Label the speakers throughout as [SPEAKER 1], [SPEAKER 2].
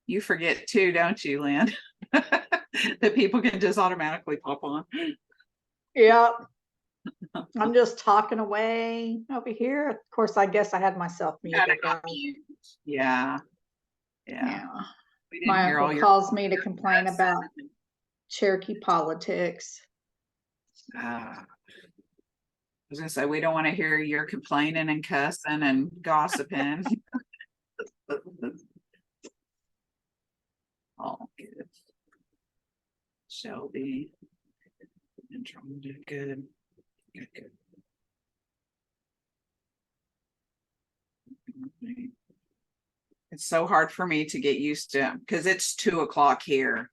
[SPEAKER 1] You forget too, don't you, Lynn? That people can just automatically pop on.
[SPEAKER 2] Yep. I'm just talking away over here. Of course, I guess I had myself muted.
[SPEAKER 1] Yeah.
[SPEAKER 2] My uncle calls me to complain about Cherokee politics.
[SPEAKER 1] I was gonna say, we don't want to hear your complaining and cussing and gossiping. All good. Shelby. Andromeda, good. Good. It's so hard for me to get used to because it's 2 o'clock here.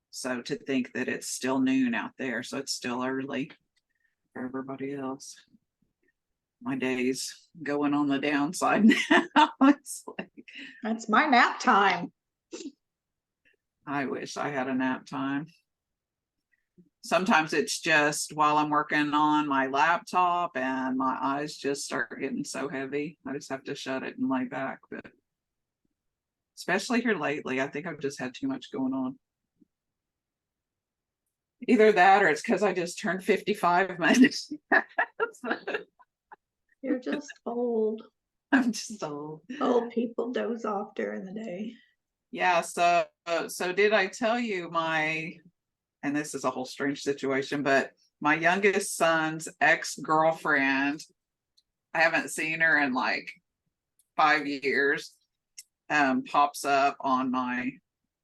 [SPEAKER 1] So to think that it's still noon out there, so it's still early for everybody else. My day's going on the downside now. It's like,
[SPEAKER 2] that's my nap time.
[SPEAKER 1] I wish I had a nap time. Sometimes it's just while I'm working on my laptop and my eyes just start getting so heavy. I just have to shut it and lay back. But especially here lately, I think I've just had too much going on. Either that or it's because I just turned 55 months.
[SPEAKER 2] You're just old.
[SPEAKER 1] I'm just old.
[SPEAKER 2] Old people doze off during the day.
[SPEAKER 1] Yeah, so did I tell you and this is a whole strange situation, but my youngest son's ex-girlfriend, I haven't seen her in like 5 years, pops up on my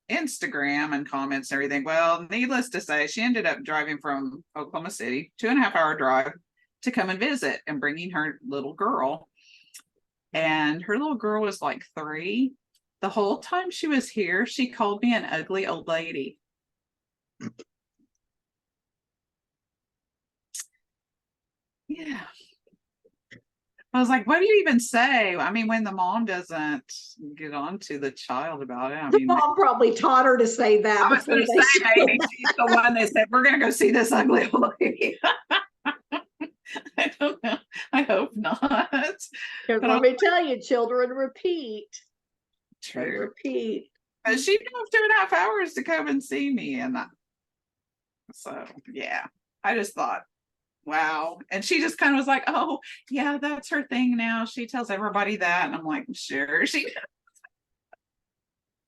[SPEAKER 1] Instagram and comments and everything. Well, needless to say, she ended up driving from Oklahoma City, 2.5-hour drive, to come and visit and bringing her little girl. And her little girl was like 3. The whole time she was here, she called me an ugly old lady. Yeah. I was like, what do you even say? I mean, when the mom doesn't get on to the child about it.
[SPEAKER 2] The mom probably taught her to say that.
[SPEAKER 1] I was going to say, maybe she's the one that said, we're going to go see this ugly old lady. I don't know. I hope not.
[SPEAKER 2] But let me tell you, children repeat.
[SPEAKER 1] True.
[SPEAKER 2] They repeat.
[SPEAKER 1] But she drove 2.5 hours to come and see me. And so, yeah, I just thought, wow. And she just kind of was like, oh, yeah, that's her thing now. She tells everybody that. And I'm like, sure. She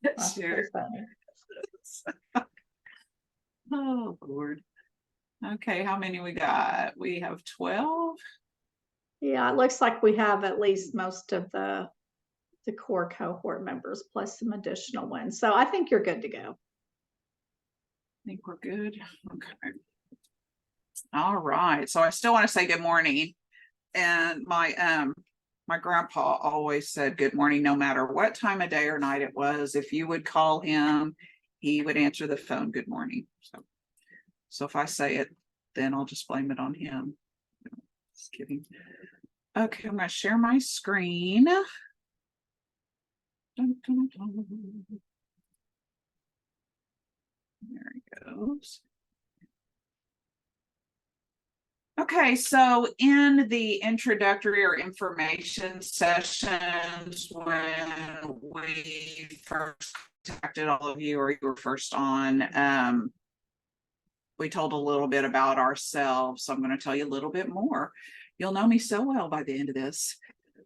[SPEAKER 1] does. Sure. Oh, Lord. Okay, how many we got? We have 12.
[SPEAKER 2] Yeah, it looks like we have at least most of the core cohort members plus some additional ones. So I think you're good to go.
[SPEAKER 1] I think we're good. Okay. All right. So I still want to say good morning. And my grandpa always said good morning, no matter what time of day or night it was. If you would call him, he would answer the phone, good morning. So if I say it, then I'll just blame it on him. Just kidding. Okay, I'm going to share my screen. Dun, dun, dun. There he goes. Okay, so in the introductory or information sessions, when we first contacted all of you, or you were first on, we told a little bit about ourselves. So I'm going to tell you a little bit more. You'll know me so well by the end of this.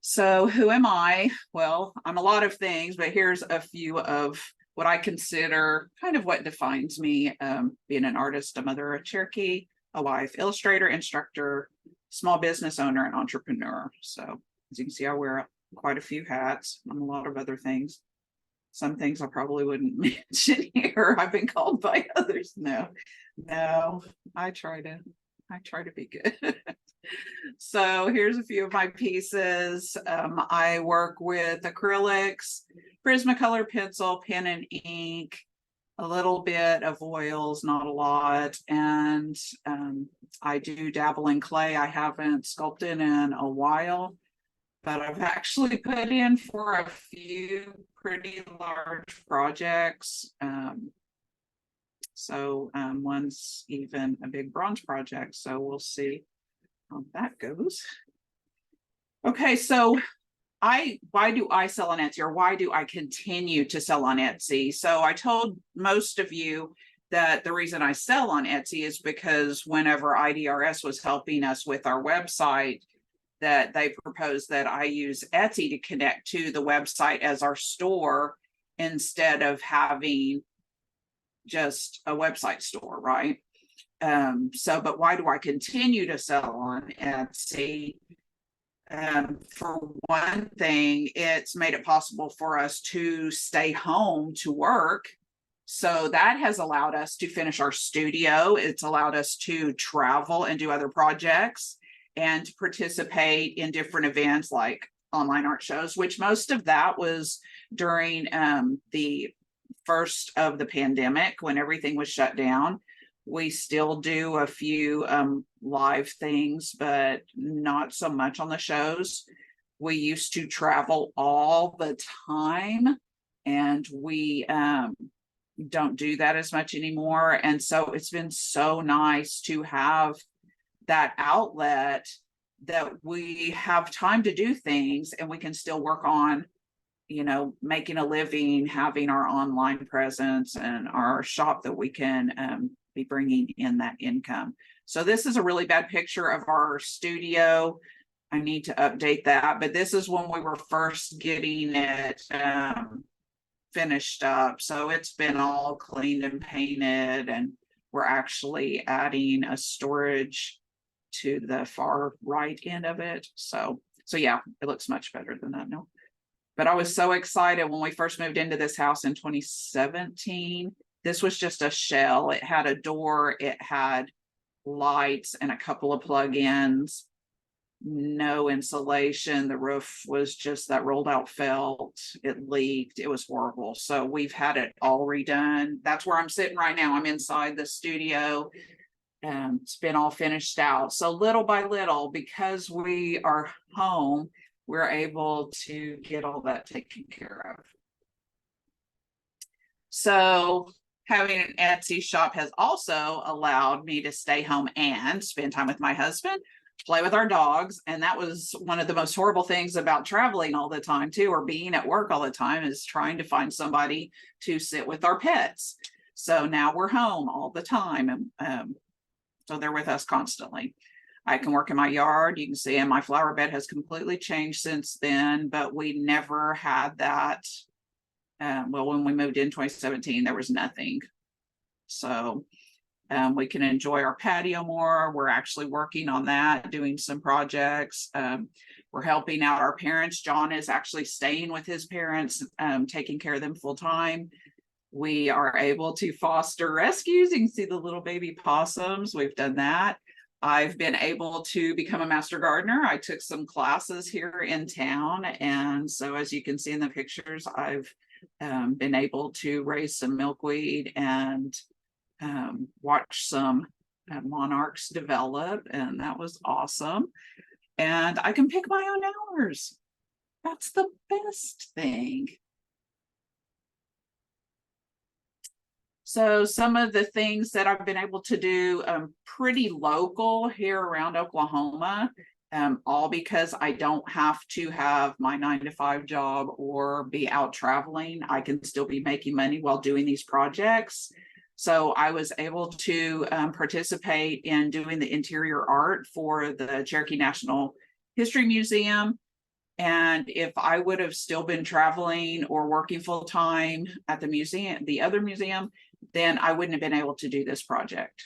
[SPEAKER 1] So who am I? Well, I'm a lot of things, but here's a few of what I consider kind of what defines me, being an artist, a mother, a Cherokee, a wife, illustrator, instructor, small business owner, and entrepreneur. So as you can see, I wear quite a few hats and a lot of other things. Some things I probably wouldn't mention here. I've been called by others. No, I try to be good. So here's a few of my pieces. I work with acrylics, Prismacolor pencil, pen and ink, a little bit of oils, not a lot. And I do dabble in clay. I haven't sculpted in a while, but I've actually put in for a few pretty large projects. So one's even a big bronze project. So we'll see how that goes. Okay, so why do I sell on Etsy, or why do I continue to sell on Etsy? So I told most of you that the reason I sell on Etsy is because whenever IDRS was helping us with our website, that they proposed that I use Etsy to connect to the website as our store instead of having just a website store, right? But why do I continue to sell on Etsy? For one thing, it's made it possible for us to stay home to work. So that has allowed us to finish our studio. It's allowed us to travel and do other projects and to participate in different events like online art shows, which most of that was during the first of the pandemic when everything was shut down. We still do a few live things, but not so much on the shows. We used to travel all the time, and we don't do that as much anymore. And so it's been so nice to have that outlet that we have time to do things and we can still work on, making a living, having our online presence and our shop that we can be bringing in that income. So this is a really bad picture of our studio. I need to update that, but this is when we were first getting it finished up. So it's been all cleaned and painted, and we're actually adding a storage to the far right end of it. So yeah, it looks much better than that now. But I was so excited when we first moved into this house in 2017. This was just a shell. It had a door, it had lights and a couple of plug-ins, no insulation. The roof was just that rolled out felt. It leaked. It was horrible. So we've had it all redone. That's where I'm sitting right now. I'm inside the studio. It's been all finished out. So little by little, because we are home, we're able to get all that taken care of. So having an Etsy shop has also allowed me to stay home and spend time with my husband, play with our dogs. And that was one of the most horrible things about traveling all the time too, or being at work all the time, is trying to find somebody to sit with our pets. So now we're home all the time. And so they're with us constantly. I can work in my yard. You can see, and my flower bed has completely changed since then, but we never had that. Well, when we moved in 2017, there was nothing. So we can enjoy our patio more. We're actually working on that, doing some projects. We're helping out our parents. John is actually staying with his parents, taking care of them full time. We are able to foster rescues. You can see the little baby possums. We've done that. I've been able to become a master gardener. I took some classes here in town. And so as you can see in the pictures, I've been able to raise some milkweed and watch some monarchs develop. And that was awesome. And I can pick my own hours. That's the best thing. So some of the things that I've been able to do pretty local here around Oklahoma, all because I don't have to have my 9-to-5 job or be out traveling. I can still be making money while doing these projects. So I was able to participate in doing the interior art for the Cherokee National History Museum. And if I would have still been traveling or working full time at the museum, the other museum, then I wouldn't have been able to do this project.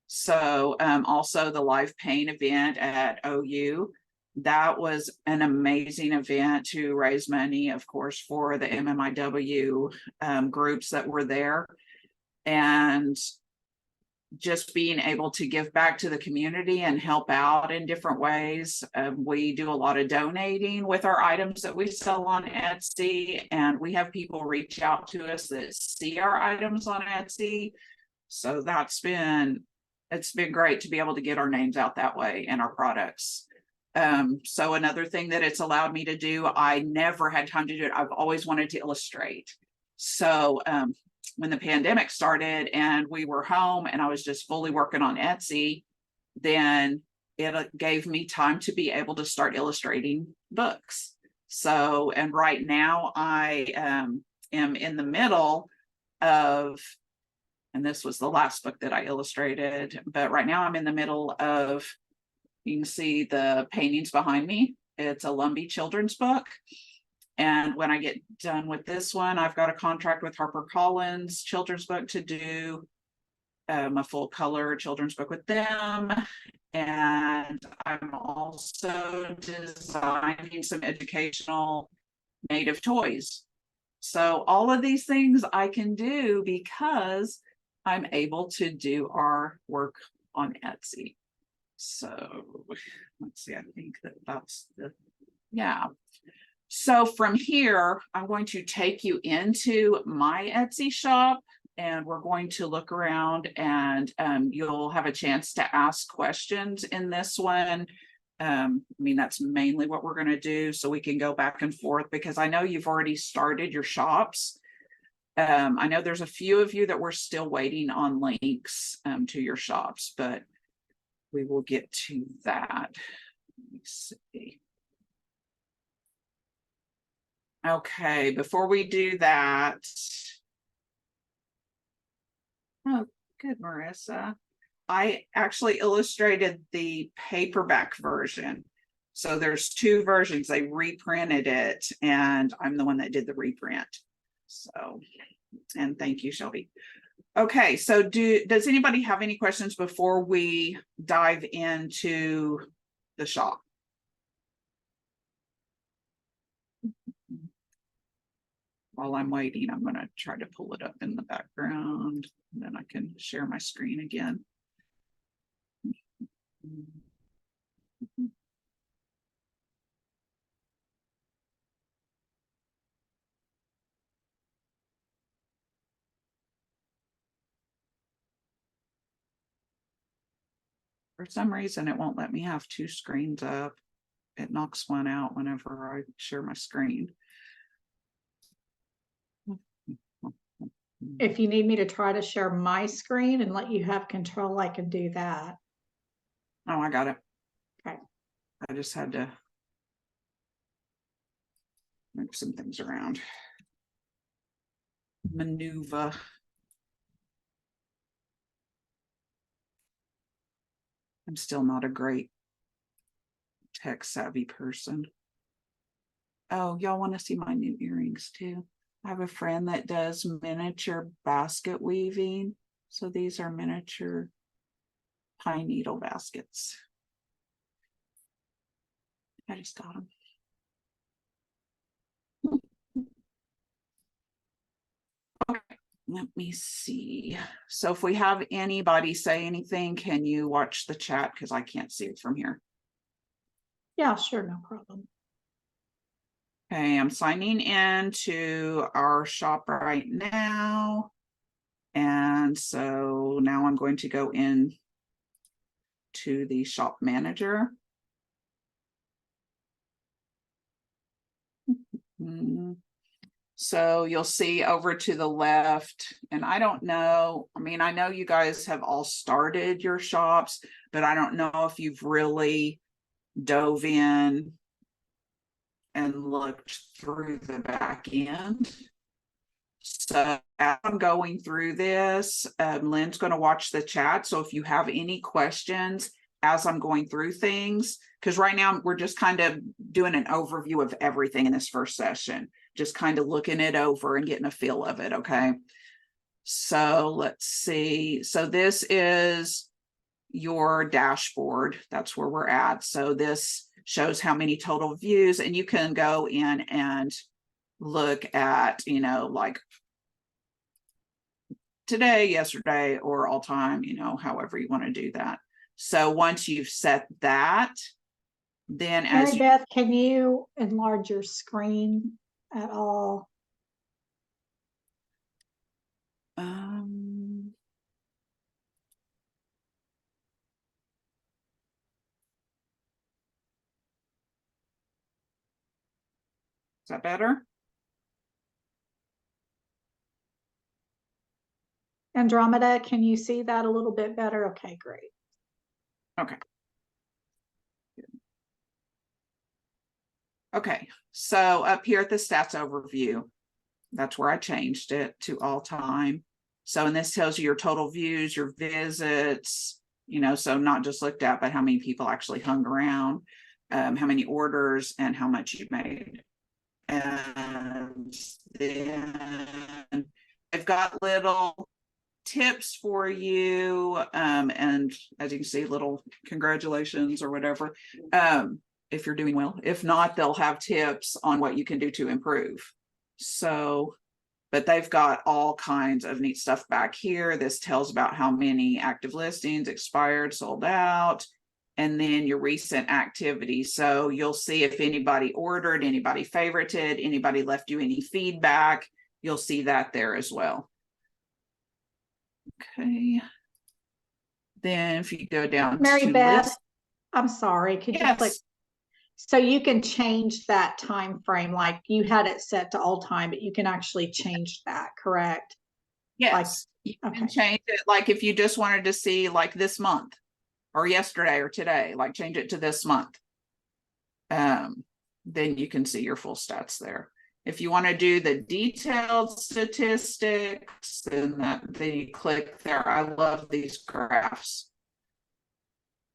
[SPEAKER 1] So also the live paint event at OU, that was an amazing event to raise money, of course, for the MMIW groups that were there. And just being able to give back to the community and help out in different ways. We do a lot of donating with our items that we sell on Etsy, and we have people reach out to us that see our items on Etsy. So it's been great to be able to get our names out that way and our products. So another thing that it's allowed me to do, I never had time to do it. I've always wanted to illustrate. So when the pandemic started and we were home and I was just fully working on Etsy, then it gave me time to be able to start illustrating books. So, and right now I am in the middle of, and this was the last book that I illustrated, but right now I'm in the middle of, you can see the paintings behind me. It's a Lumbee children's book. And when I get done with this one, I've got a contract with HarperCollins children's book to do a full color children's book with them. And I'm also designing some educational native toys. So all of these things I can do because I'm able to do our work on Etsy. So let's see, I think that's the, yeah. So from here, I'm going to take you into my Etsy shop, and we're going to look around, and you'll have a chance to ask questions in this one. I mean, that's mainly what we're going to do, so we can go back and forth, because I know you've already started your shops. I know there's a few of you that we're still waiting on links to your shops, but we will get to that. Let me see. Okay, before we do that, oh, good, Marissa. I actually illustrated the paperback version. So there's two versions. They reprinted it, and I'm the one that did the reprint. So, and thank you, Shelby. Okay, so does anybody have any questions before we dive into the shop? While I'm waiting, I'm going to try to pull it up in the background, and then I can share my screen again. For some reason, it won't let me have two screens up. It knocks one out whenever I share my screen.
[SPEAKER 2] If you need me to try to share my screen and let you have control, I can do that.
[SPEAKER 1] Oh, I got it.
[SPEAKER 2] Okay.
[SPEAKER 1] I just had to move some things around. Maneuver. I'm still not a great tech savvy person. Oh, y'all want to see my new earrings too? I have a friend that does miniature basket weaving. So these are miniature pine needle baskets. I just got them. Okay, let me see. So if we have anybody say anything, can you watch the chat? Because I can't see it from here.
[SPEAKER 2] Yeah, sure, no problem.
[SPEAKER 1] Okay, I'm signing in to our shop right now. And so now I'm going to go in to the shop manager. So you'll see over to the left, and I don't know, I mean, I know you guys have all started your shops, but I don't know if you've really dove in and looked through the back end. So as I'm going through this, Lynn's going to watch the chat. So if you have any questions as I'm going through things, because right now we're just kind of doing an overview of everything in this first session, just kind of looking it over and getting a feel of it. Okay. So let's see. So this is your dashboard. That's where we're at. So this shows how many total views, and you can go in and look at, you know, like today, yesterday, or all time, you know, however you want to do that. So once you've set that, then as
[SPEAKER 2] Mary Beth, can you enlarge your screen at all?
[SPEAKER 1] Is that better?
[SPEAKER 2] Andromeda, can you see that a little bit better? Okay, great.
[SPEAKER 1] Okay. Okay, so up here at the stats overview, that's where I changed it to all time. So, and this tells you your total views, your visits, you know, so not just looked at, but how many people actually hung around, how many orders, and how much you made. And then I've got little tips for you, and as you can see, little congratulations or whatever, if you're doing well. If not, they'll have tips on what you can do to improve. So, but they've got all kinds of neat stuff back here. This tells about how many active listings, expired, sold out, and then your recent activity. So you'll see if anybody ordered, anybody favorited, anybody left you any feedback. You'll see that there as well. Okay. Then if you go down
[SPEAKER 2] Mary
[SPEAKER 1] to
[SPEAKER 2] Beth,
[SPEAKER 1] list,
[SPEAKER 2] I'm sorry, could you click?
[SPEAKER 1] yes,
[SPEAKER 2] So you can change that time frame, like you had it set to all time, but you can actually change that, correct?
[SPEAKER 1] yes, you
[SPEAKER 2] Okay.
[SPEAKER 1] can change it. Like if you just wanted to see like this month or yesterday or today, like change it to this month. Then you can see your full stats there. If you want to do the detailed statistics, then you click there. I love these graphs.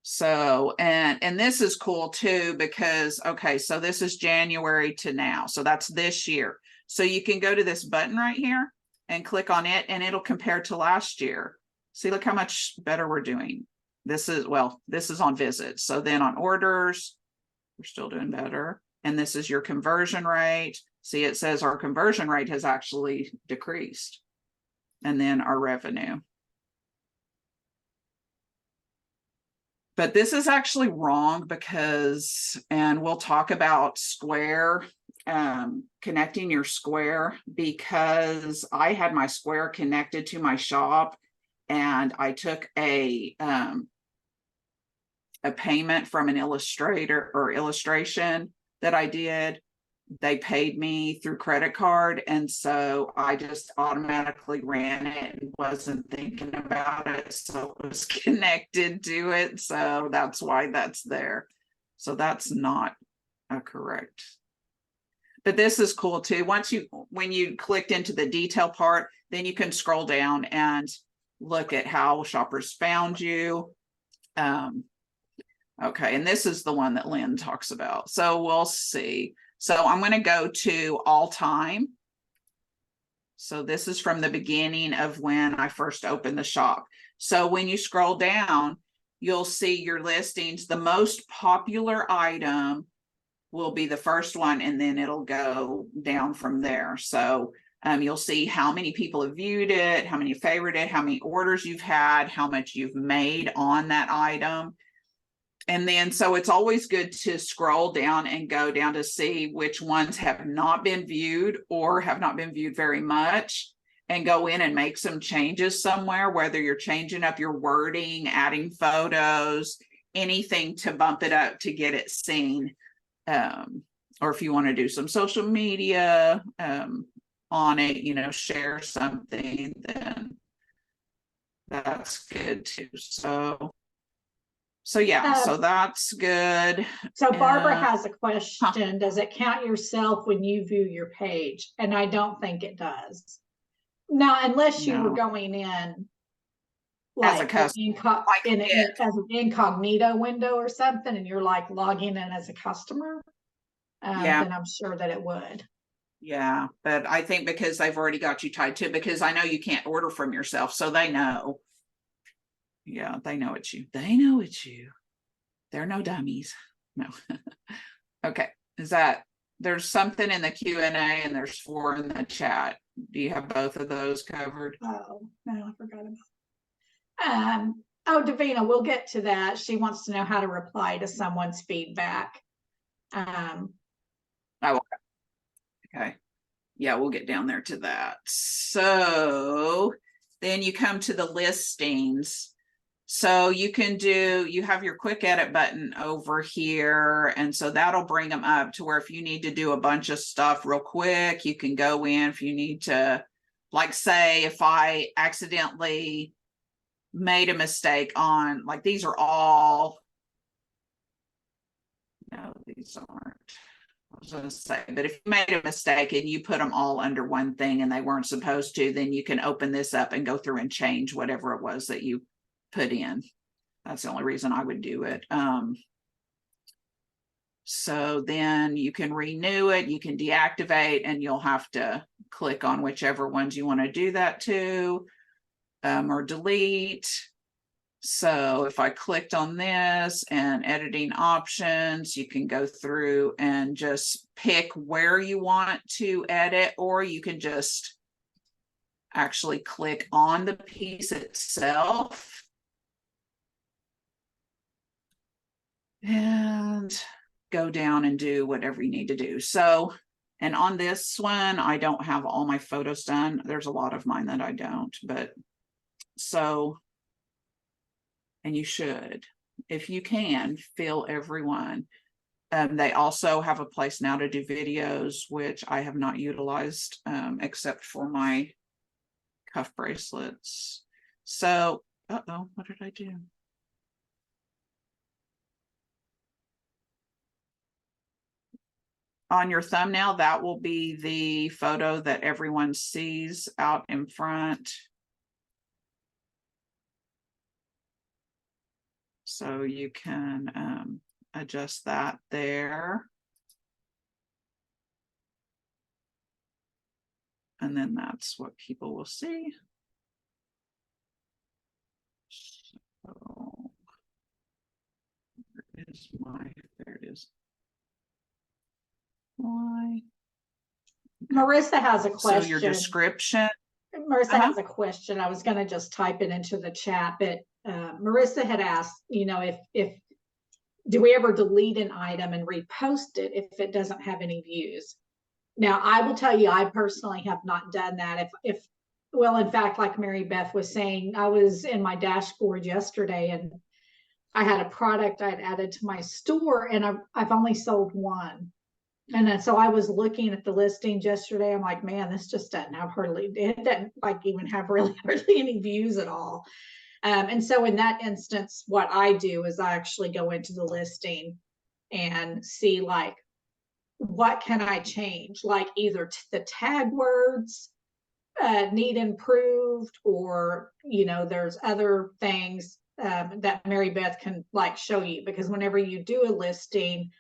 [SPEAKER 1] So, and this is cool too, because, okay, so this is January to now. So that's this year. So you can go to this button right here and click on it and it'll compare to last year. See, look how much better we're doing. This is, well, this is on visits. So then on orders, we're still doing better. And this is your conversion rate. See, it says our conversion rate has actually decreased. And then our revenue. But this is actually wrong because, and we'll talk about Square, connecting your Square, because I had my Square connected to my shop and I took a payment from an illustrator or illustration that I did. They paid me through credit card. And so I just automatically ran it and wasn't thinking about it. So it was connected to it. So that's why that's there. So that's not a correct. But this is cool too. When you clicked into the detail part, then you can scroll down and look at how shoppers found you. Okay, and this is the one that Lynn talks about. So we'll see. So I'm going to go to all time. So this is from the beginning of when I first opened the shop. So when you scroll down, you'll see your listings. The most popular item will be the first one, and then it'll go down from there. So you'll see how many people have viewed it, how many favorited it, how many orders you've had, how much you've made on that item. And then, so it's always good to scroll down and go down to see which ones have not been viewed or have not been viewed very much, and go in and make some changes somewhere, whether you're changing up your wording, adding photos, anything to bump it up to get it seen. Or if you want to do some social media on it, you know, share something, then that's good too. So yeah, so that's good.
[SPEAKER 2] So Barbara has a question. Does it count yourself when you view your page? And I don't think it does. Now, unless you were going in
[SPEAKER 1] as a
[SPEAKER 2] like
[SPEAKER 1] customer,
[SPEAKER 2] as an incognito window or something, and you're like logging in as a customer, then I'm sure that it would.
[SPEAKER 1] Yeah, but I think because they've already got you tied to it, because I know you can't order from yourself, so they know. Yeah, they know it's you. They know it's you. They're no dummies. No. Okay. There's something in the Q&A and there's 4 in the chat. Do you have both of those covered?
[SPEAKER 2] Oh, no, I forgot about it. Oh, Davina, we'll get to that. She wants to know how to reply to someone's feedback.
[SPEAKER 1] Oh, okay. Yeah, we'll get down there to that. So then you come to the listings. So you have your quick edit button over here. And so that'll bring them up to where if you need to do a bunch of stuff real quick, you can go in. If you need to, like, say, if I accidentally made a mistake on, like, these are all, no, these aren't. was going to say, but if you made a mistake and you put them all under one thing and they weren't supposed to, then you can open this up and go through and change whatever it was that you put in. That's the only reason I would do it. So then you can renew it, you can deactivate, and you'll have to click on whichever ones you want to do that to, or delete. So if I clicked on this and editing options, you can go through and just pick where you want to edit, or you can just actually click on the piece itself. And go down and do whatever you need to do. So, and on this one, I don't have all my photos done. There's a lot of mine that I don't, but so, and you should, if you can, fill everyone. They also have a place now to do videos, which I have not utilized except for my cuff bracelets. So, uh-oh, what did I do? On your thumbnail, that will be the photo that everyone sees out in front. So you can adjust that there. And then that's what people will see. So, where is my, there it is. Why?
[SPEAKER 2] Marissa has a question.
[SPEAKER 1] So your description.
[SPEAKER 2] Marissa has a question. I was going to just type it into the chat, but Marissa had asked, you know, if do we ever delete an item and repost it if it doesn't have any views? Now, I will tell you, I personally have not done that. If well, in fact, like Mary Beth was saying, I was in my dashboard yesterday and I had a product I'd added to my store, and I've only sold one. And then, so I was looking at the listings yesterday. I'm like, man, this just doesn't have hardly, it doesn't like even have really hardly any views at all. And so in that instance, what I do is I actually go into the listing and see like, what can I change? Like either the tag words need improved, or, you know, there's other things that Mary Beth can like show you, because whenever you do a listing,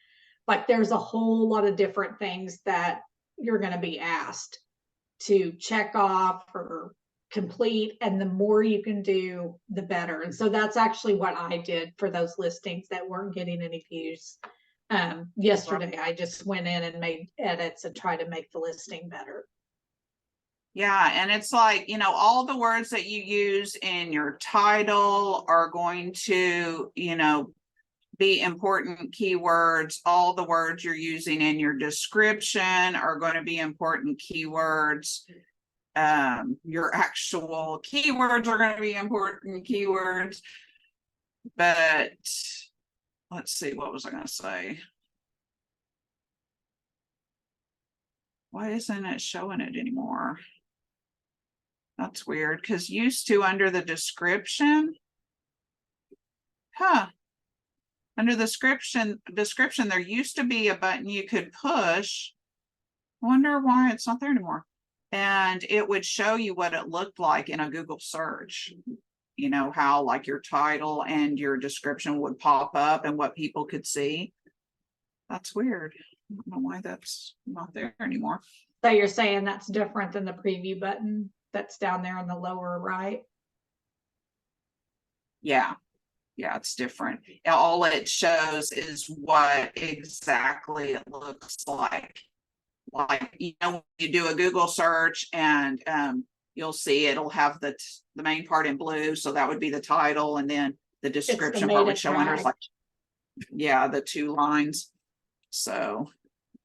[SPEAKER 2] like there's a whole lot of different things that you're going to be asked to check off or complete, and the more you can do, the better. And so that's actually what I did for those listings that weren't getting any views. Yesterday, I just went in and made edits and tried to make the listing better.
[SPEAKER 1] Yeah, and it's like, you know, all the words that you use in your title are going to, you know, be important keywords. All the words you're using in your description are going to be important keywords. Your actual keywords are going to be important keywords. But let's see, what was I going to say? Why isn't it showing it anymore? That's weird, because used to under the description, under the description, there used to be a button you could push. I wonder why it's not there anymore. And it would show you what it looked like in a Google search. You know, how like your title and your description would pop up and what people could see. That's weird. I don't know why that's not there anymore.
[SPEAKER 2] So you're saying that's different than the preview button that's down there in the lower right?
[SPEAKER 1] Yeah. Yeah, it's different. All it shows is what exactly it looks like. Like, you know, you do a Google search and you'll see it'll have the main part in blue. So that would be the title. And then the description part would show under like, yeah, the two lines. So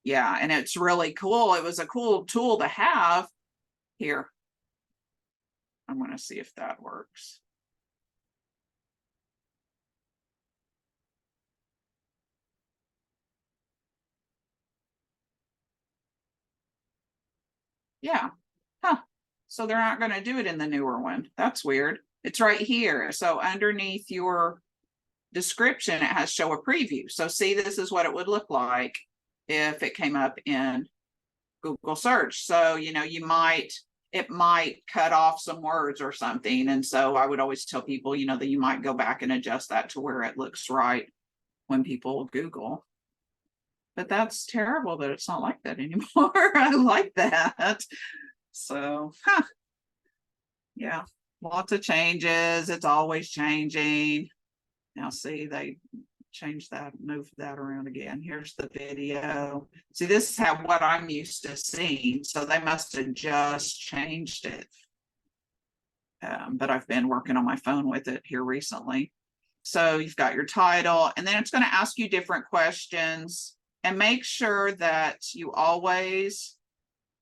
[SPEAKER 1] yeah, and it's really cool. It was a cool tool to have. Here, I'm going to see if that works. Yeah. So they're not going to do it in the newer one. That's weird. It's right here. So underneath your description, it has show a preview. So see, this is what it would look like if it came up in Google search. So, it might cut off some words or something. And so I would always tell people, that you might go back and adjust that to where it looks right when people Google. But that's terrible that it's not like that anymore. I like that. So, yeah, lots of changes. It's always changing. Now, see, they changed that, moved that around again. Here's the video. See, this is what I'm used to seeing. So they must have just changed it. But I've been working on my phone with it here recently. So you've got your title, and then it's going to ask you different questions, and make sure that you always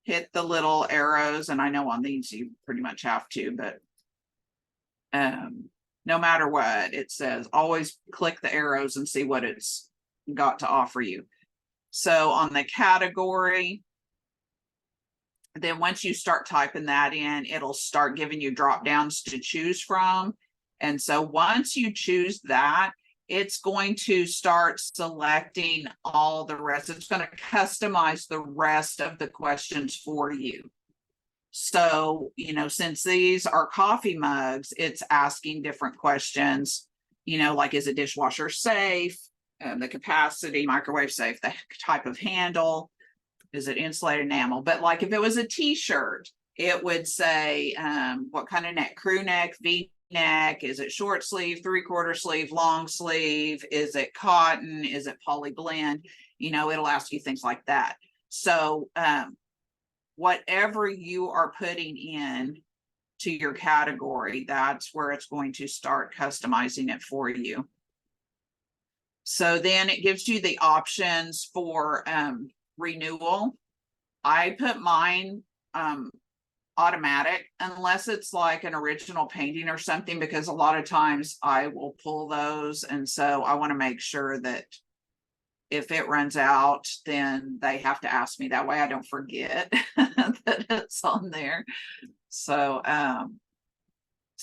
[SPEAKER 1] hit the little arrows. And I know on these you pretty much have to, but no matter what it says, always click the arrows and see what it's got to offer you. So on the category, then once you start typing that in, it'll start giving you drop downs to choose from. And so once you choose that, it's going to start selecting all the rest. It's going to customize the rest of the questions for you. So, since these are coffee mugs, it's asking different questions, like, is it dishwasher safe? The capacity, microwave safe, the type of handle, is it insulated enamel? But like if it was a t-shirt, it would say what kind of neck, crew neck, V-neck, is it short sleeve, 3/4 sleeve, long sleeve, is it cotton, is it poly blend? It'll ask you things like that. So whatever you are putting in to your category, that's where it's going to start customizing it for you. So then it gives you the options for renewal. I put mine automatic, unless it's like an original painting or something, because a lot of times I will pull those. And so I want to make sure that if it runs out, then they have to ask me. That way I don't forget that it's on there. So,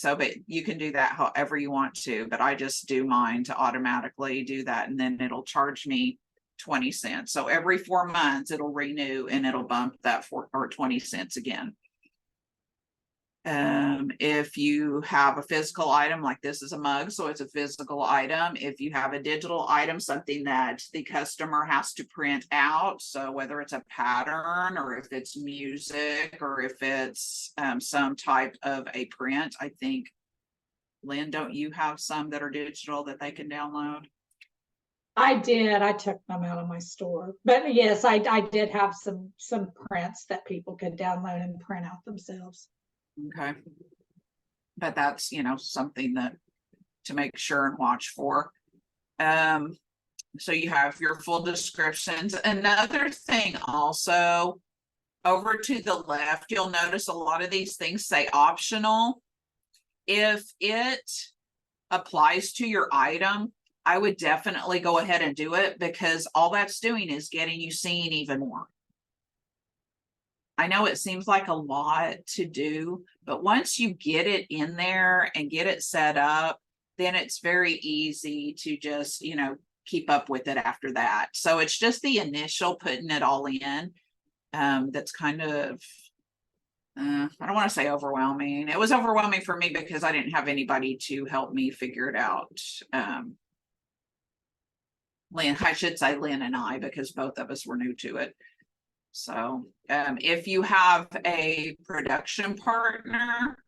[SPEAKER 1] but you can do that however you want to, but I just do mine to automatically do that. And then it'll charge me 20 cents. So every 4 months it'll renew and it'll bump that 20 cents again. If you have a physical item, like this is a mug, so it's a physical item. If you have a digital item, something that the customer has to print out, so whether it's a pattern or if it's music or if it's some type of a print, I think, Lynn, don't you have some that are digital that they can download?
[SPEAKER 2] I did. I took them out of my store, but yes, I did have some prints that people could download and print out themselves.
[SPEAKER 1] Okay. But that's, something that to make sure and watch for. So you have your full descriptions. Another thing also, over to the left, you'll notice a lot of these things say optional. If it applies to your item, I would definitely go ahead and do it, because all that's doing is getting you seen even more. I know it seems like a lot to do, but once you get it in there and get it set up, then it's very easy to just, keep up with it after that. So it's just the initial putting it all in that's kind of, I don't want to say overwhelming. It was overwhelming for me because I didn't have anybody to help me figure it out. Lynn, I should say Lynn and I, because both of us were new to it. So if you have a production partner,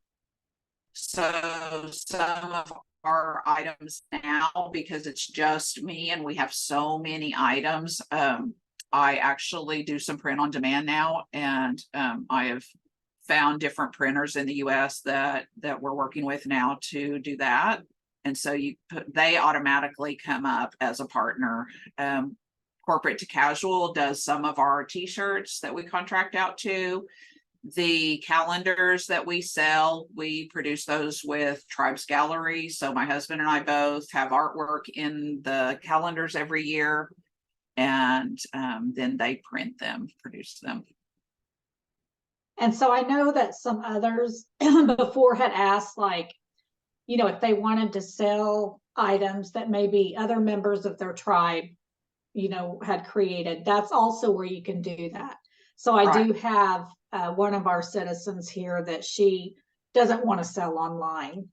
[SPEAKER 1] so some of our items now, because it's just me and we have so many items, I actually do some print on demand now, and I have found different printers in the US that we're working with now to do that. And so they automatically come up as a partner. Corporate to Casual does some of our t-shirts that we contract out to. The calendars that we sell, we produce those with Tribes Gallery. So my husband and I both have artwork in the calendars every year, and then they print them, produce them.
[SPEAKER 2] And so I know that some others before had asked, like, if they wanted to sell items that maybe other members of their tribe had created, that's also where you can do that. So I do have one of our citizens here that she doesn't want to sell online.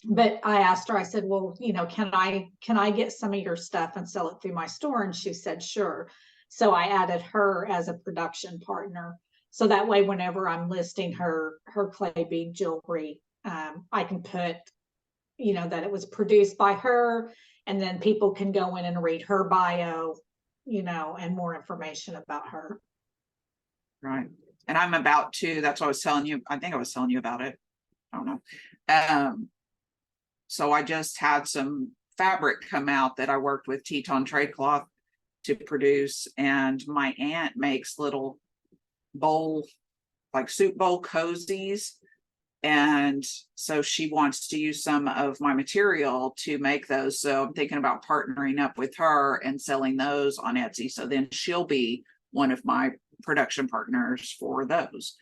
[SPEAKER 2] But I asked her, I said, well, can I get some of your stuff and sell it through my store? And she said, sure. So I added her as a production partner. So that way, whenever I'm listing her clay bead jewelry, I can put, that it was produced by her, and then people can go in and read her bio, and more information about her.
[SPEAKER 1] Right. And I'm about to, that's what I was telling you. I think I was telling you about it. I don't know. So I just had some fabric come out that I worked with Teton Trade Cloth to produce. And my aunt makes little bowl, like soup bowl cozies. And so she wants to use some of my material to make those. So I'm thinking about partnering up with her and selling those on Etsy. So then she'll be one of my production partners for those.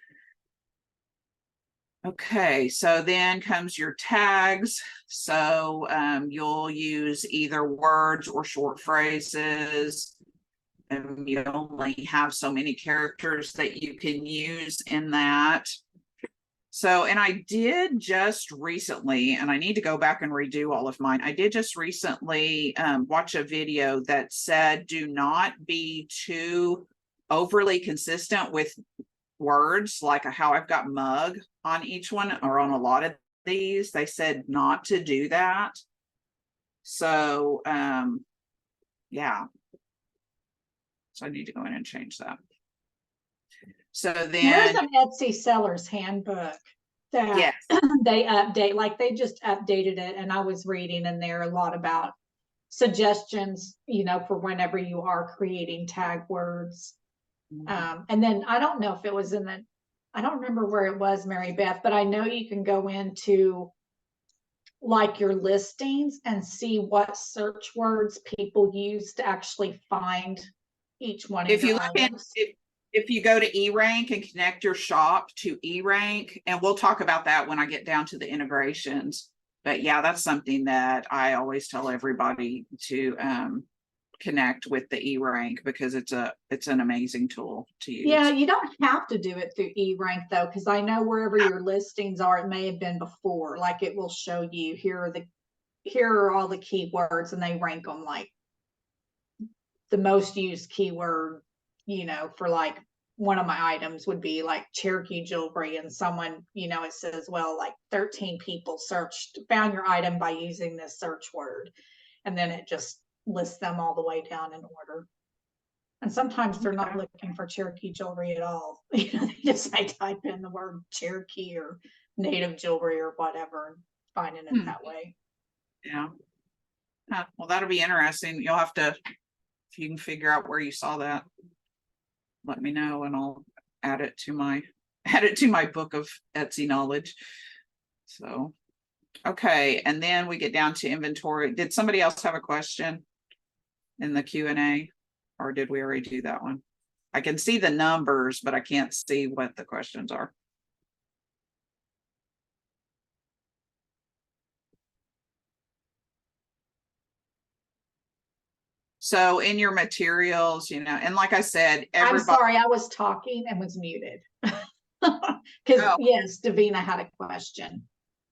[SPEAKER 1] Okay, so then comes your tags. So you'll use either words or short phrases. And you only have so many characters that you can use in that. So, and I did just recently, and I need to go back and redo all of mine. I did just recently watch a video that said, do not be too overly consistent with words, like how I've got mug on each one or on a lot of these. They said not to do that. So, yeah. So I need to go in and change that. So then
[SPEAKER 2] there's an Etsy seller's handbook that
[SPEAKER 1] yes.
[SPEAKER 2] they update, like they just updated it, and I was reading in there a lot about suggestions, for whenever you are creating tag words. And then I don't know if it was I don't remember where it was, Mary Beth, but I know you can go into like your listings and see what search words people use to actually find each one of your items.
[SPEAKER 1] If you go to E-Rank and connect your shop to E-Rank, and we'll talk about that when I get down to the integrations. But yeah, that's something that I always tell everybody to connect with the E-Rank, because it's an amazing tool to use.
[SPEAKER 2] Yeah, you don't have to do it through E-Rank though, because I know wherever your listings are, it may have been before. Like it will show you here are all the keywords, and they rank them like the most used keyword, for like one of my items would be like Cherokee jewelry, and someone, it says, well, like 13 people found your item by using this search word. And then it just lists them all the way down in order. And sometimes they're not looking for Cherokee jewelry at all. They just type in the word Cherokee or native jewelry or whatever, and finding it that way.
[SPEAKER 1] Yeah. Well, that'll be interesting. You'll have to, if you can figure out where you saw that, let me know, and I'll add it to my book of Etsy knowledge. So, okay. And then we get down to inventory. Did somebody else have a question in the Q&A, or did we already do that one? I can see the numbers, but I can't see what the questions are. So in your materials, and like I said,
[SPEAKER 2] I'm sorry, I was talking and was muted. Because yes, Davina had a question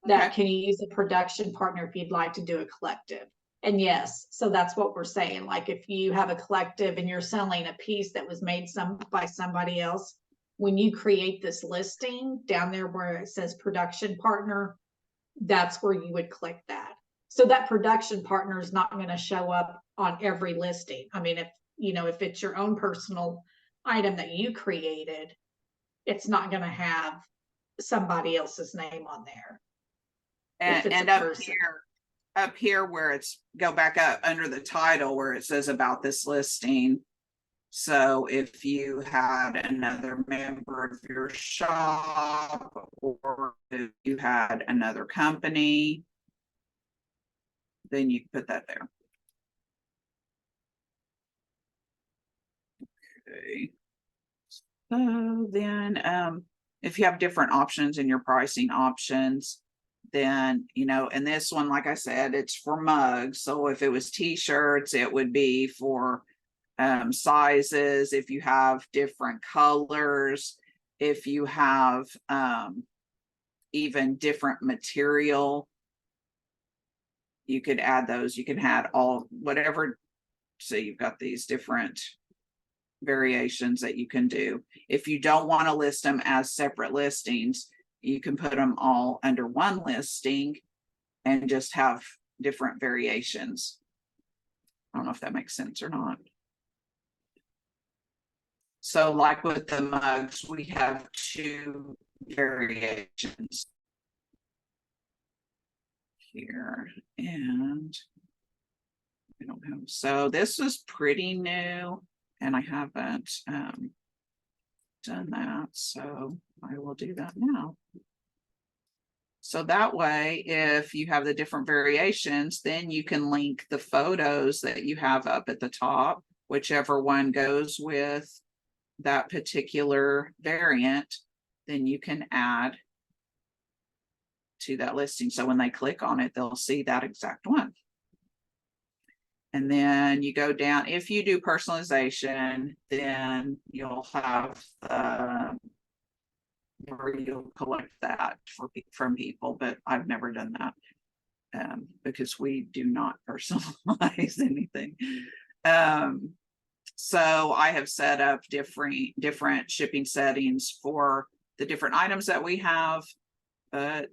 [SPEAKER 2] that can you use a production partner if you'd like to do a collective? And yes, so that's what we're saying. Like if you have a collective and you're selling a piece that was made by somebody else, when you create this listing down there where it says production partner, that's where you would click that. So that production partner is not going to show up on every listing. I mean, if it's your own personal item that you created, it's not going to have somebody else's name on there.
[SPEAKER 1] And up here where it's, go back up under the title where it says about this listing. So if you had another member of your shop, or if you had another company, then you put that there. Okay. So then if you have different options in your pricing options, then, you know, and this one, like I said, it's for mugs. So if it was t-shirts, it would be for sizes. If you have different colors, if you have even different material, you could add those. You can add all whatever. So you've got these different variations that you can do. If you don't want to list them as separate listings, you can put them all under one listing and just have different variations. I don't know if that makes sense or not. So like with the mugs, we have 2 variations here, and I don't have, so this was pretty new and I haven't done that, so I will do that now. So that way, if you have the different variations, then you can link the photos that you have up at the top, whichever one goes with that particular variant, then you can add to that listing. So when they click on it, they'll see that exact one. And then you go down, if you do personalization, then you'll have where you'll collect that from people, but I've never done that because we do not personalize anything. So I have set up different shipping settings for the different items that we have, but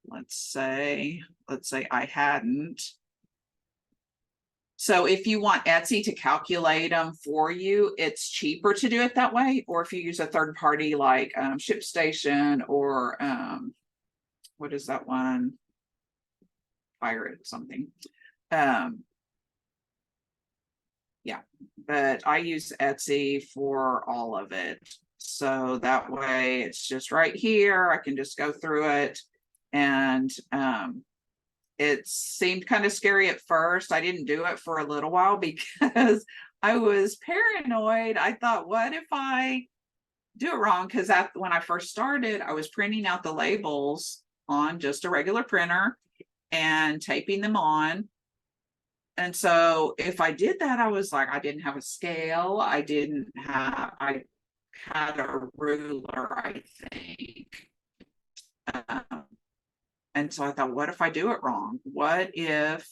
[SPEAKER 1] let's say I hadn't. So if you want Etsy to calculate them for you, it's cheaper to do it that way. Or if you use a third party like ShipStation or what is that one? Pirate something. Yeah, but I use Etsy for all of it. So that way it's just right here. I can just go through it, and it seemed kind of scary at first. I didn't do it for a little while because I was paranoid. I thought, what if I do it wrong? Because when I first started, I was printing out the labels on just a regular printer and taping them on. And so if I did that, I was like, I didn't have a scale. I had a ruler, I think. And so I thought, what if I do it wrong? What if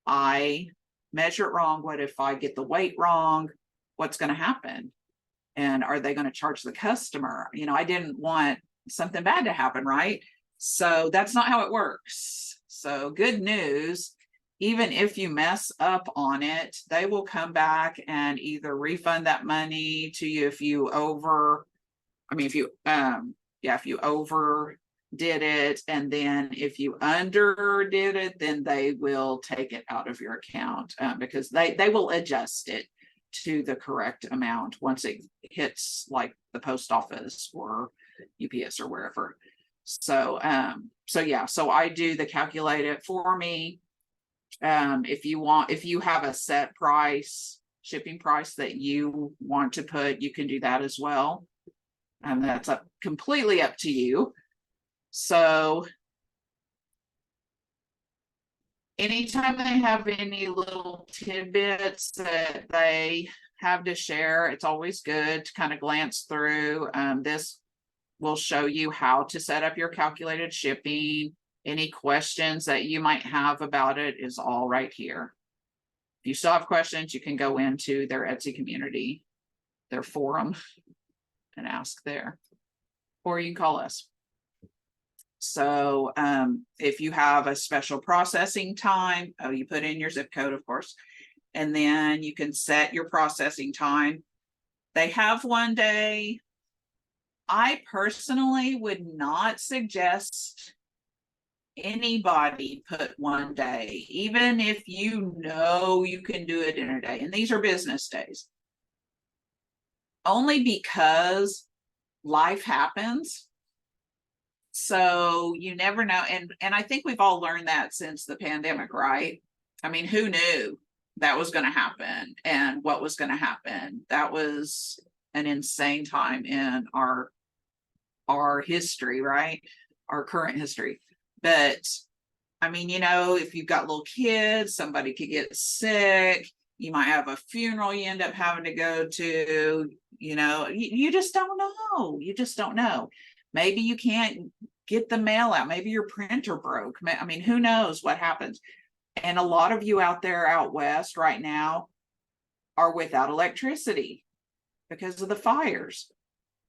[SPEAKER 1] I measure it wrong? What if I get the weight wrong? What's going to happen? And are they going to charge the customer? You know, I didn't want something bad to happen, right? So that's not how it works. So good news, even if you mess up on it, they will come back and either refund that money to you if you if you over did it, and then if you underdid it, then they will take it out of your account because they will adjust it to the correct amount once it hits like the post office or UPS or wherever. So so I do the calculate it for me. If you have a set shipping price that you want to put, you can do that as well. And that's completely up to you. So anytime they have any little tidbits that they have to share, it's always good to kind of glance through. This will show you how to set up your calculated shipping. Any questions that you might have about it is all right here. If you still have questions, you can go into their Etsy community, their forum, and ask there, or you can call us. So if you have a special processing time, you put in your zip code, of course, and then you can set your processing time. They have 1 day. I personally would not suggest anybody put 1 day, even if you know you can do it in a day. And these are business days. Only because life happens. So you never know. And I think we've all learned that since the pandemic, right? I mean, who knew that was going to happen and what was going to happen? That was an insane time in our history, right? Our current history. But I mean, if you've got little kids, somebody could get sick. You might have a funeral you end up having to go to, you just don't know. You just don't know. Maybe you can't get the mail out. Maybe your printer broke. I mean, who knows what happens? And a lot of you out there out west right now are without electricity because of the fires.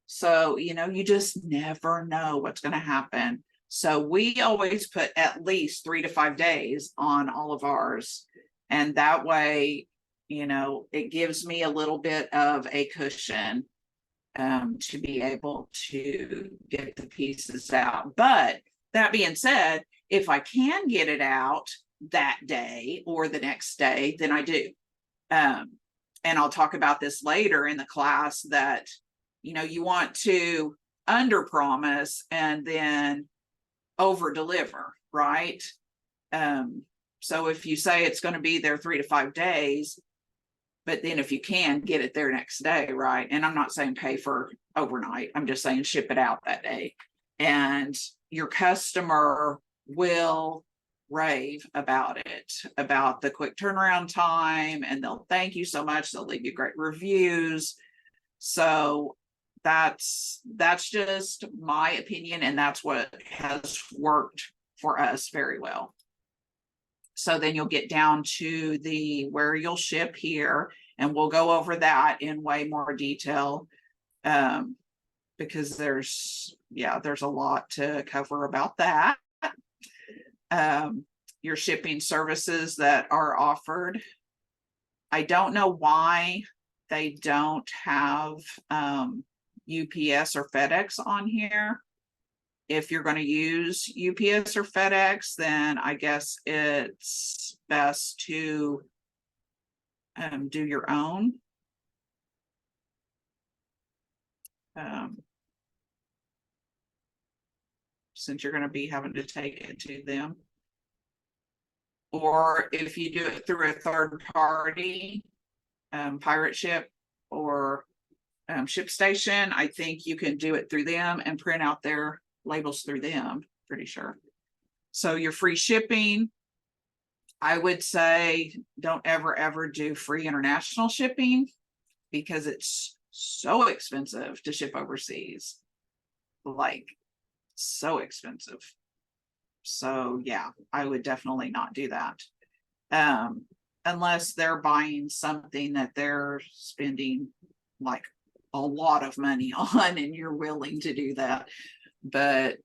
[SPEAKER 1] So, you just never know what's going to happen. So we always put at least 3 to 5 days on all of ours. And that way, it gives me a little bit of a cushion to be able to get the pieces out. But that being said, if I can get it out that day or the next day, then I do. And I'll talk about this later in the class that, you want to under promise and then over deliver, right? So if you say it's going to be there 3 to 5 days, but then if you can get it there next day, right? And I'm not saying pay for overnight. I'm just saying ship it out that day. And your customer will rave about it, about the quick turnaround time, and they'll thank you so much. They'll leave you great reviews. So that's just my opinion, and that's what has worked for us very well. So then you'll get down to where you'll ship here, and we'll go over that in way more detail, because there's a lot to cover about that. Your shipping services that are offered. I don't know why they don't have UPS or FedEx on here. If you're going to use UPS or FedEx, then I guess it's best to do your own. Since you're going to be having to take it to them. Or if you do it through a third party, pirate ship or ShipStation, I think you can do it through them and print out their labels through them, pretty sure. So your free shipping, I would say don't ever do free international shipping, because it's so expensive to ship overseas, like so expensive. So yeah, I would definitely not do that, unless they're buying something that they're spending like a lot of money on and you're willing to do that. But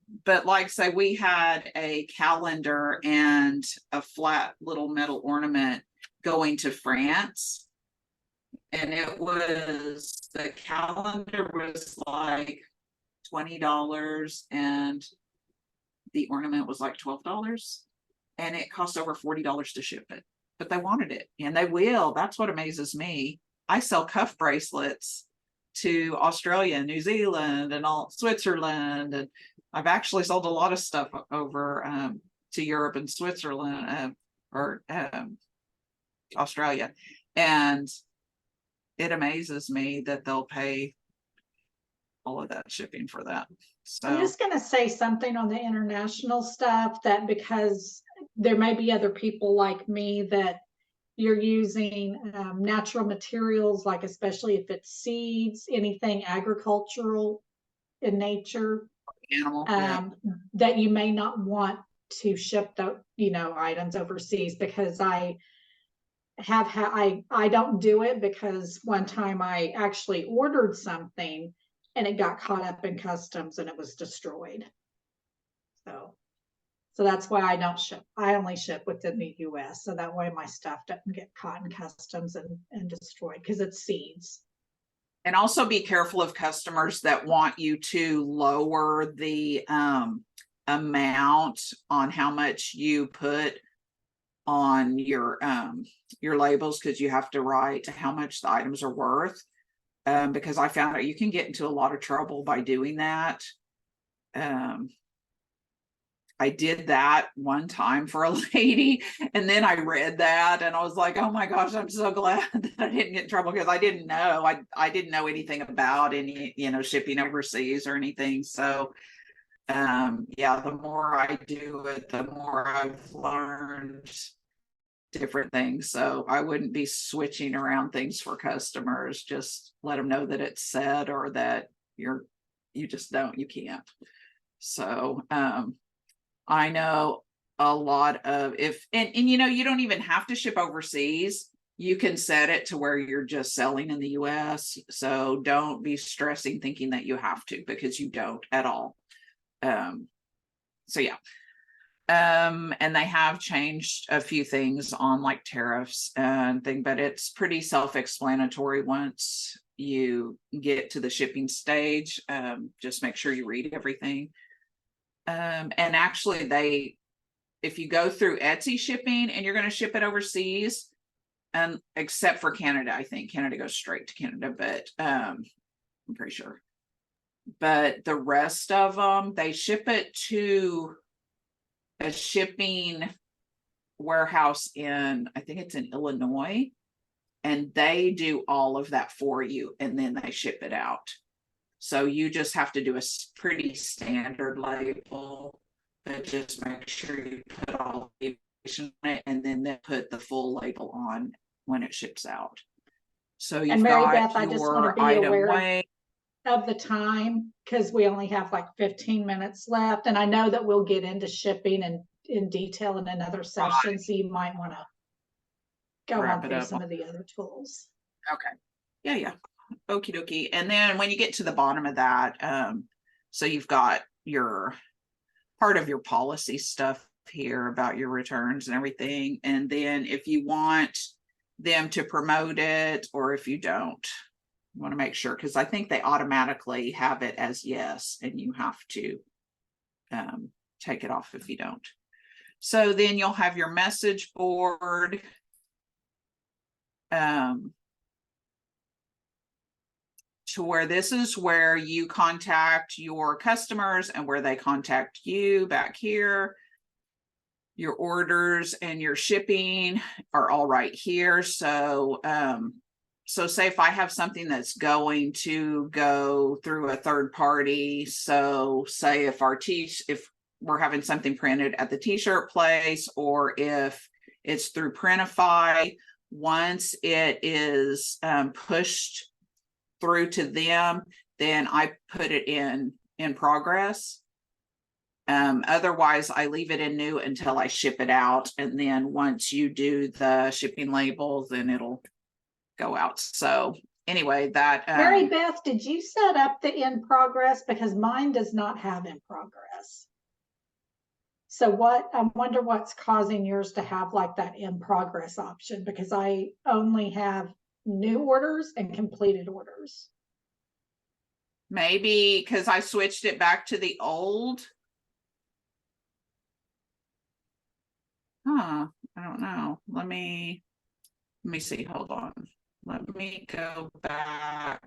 [SPEAKER 1] like say we had a calendar and a flat little metal ornament going to France, and the calendar was like $20 and the ornament was like $12, and it cost over $40 to ship it, but they wanted it, and they will. That's what amazes me. I sell cuff bracelets to Australia and New Zealand and all Switzerland, and I've actually sold a lot of stuff over to Europe and Switzerland or Australia, and it amazes me that they'll pay all of that shipping for that. So
[SPEAKER 2] I'm just going to say something on the international stuff, that because there may be other people like me that you're using natural materials, like especially if it's seeds, anything agricultural in nature,
[SPEAKER 1] animal,
[SPEAKER 2] that you may not want to ship the items overseas, because I don't do it, because one time I actually ordered something and it got caught up in customs and it was destroyed. So that's why I don't ship. I only ship within the US, so that way my stuff doesn't get caught in customs and destroyed, because it's seeds.
[SPEAKER 1] And also be careful of customers that want you to lower the amount on how much you put on your labels, because you have to write how much the items are worth, because I found out you can get into a lot of trouble by doing that. I did that one time for a lady, and then I read that and I was like, oh my gosh, I'm so glad that I didn't get in trouble, because I didn't know. I didn't know anything about any, shipping overseas or anything. So Yeah, the more I do it, the more I've learned different things. So I wouldn't be switching around things for customers. Just let them know that it's said, or that you just don't, you can't. So I know a lot of, and you know, you don't even have to ship overseas. You can set it to where you're just selling in the US. So don't be stressing thinking that you have to, because you don't at all. So yeah. And they have changed a few things on like tariffs and thing, but it's pretty self-explanatory once you get to the shipping stage. Just make sure you read everything. And actually if you go through Etsy shipping and you're going to ship it overseas, and except for Canada, I think Canada goes straight to Canada, but I'm pretty sure. But the rest of them, they ship it to a shipping warehouse in, I think it's in Illinois, and they do all of that for you, and then they ship it out. So you just have to do a pretty standard label, but just make sure you put all the information on it, and then they put the full label on when it ships out. So you've
[SPEAKER 2] Mary
[SPEAKER 1] got
[SPEAKER 2] Beth, I just want
[SPEAKER 1] your
[SPEAKER 2] to be
[SPEAKER 1] item
[SPEAKER 2] aware
[SPEAKER 1] weight.
[SPEAKER 2] of the time, because we only have like 15 minutes left, and I know that we'll get into shipping and in detail in another session, so you might want to go on through some of the other tools.
[SPEAKER 1] Okay. Yeah. Okie dokie. And then when you get to the bottom of that, so you've got your part of your policy stuff here about your returns and everything. And then if you want them to promote it, or if you don't, you want to make sure, because I think they automatically have it as yes, and you have to take it off if you don't. So then you'll have your message board. To where this is where you contact your customers and where they contact you back here. Your orders and your shipping are all right here. So, so say if I have something that's going to go through a third party, so say if if we're having something printed at the t-shirt place, or if it's through Printify, once it is pushed through to them, then I put it in progress. Otherwise I leave it in new until I ship it out, and then once you do the shipping label, then it'll go out. So anyway, that
[SPEAKER 2] Mary Beth, did you set up the in progress? Because mine does not have in progress. So I wonder what's causing yours to have like that in progress option, because I only have new orders and completed orders.
[SPEAKER 1] Maybe because I switched it back to the old. I don't know. Let me see. Hold on. Let me go back.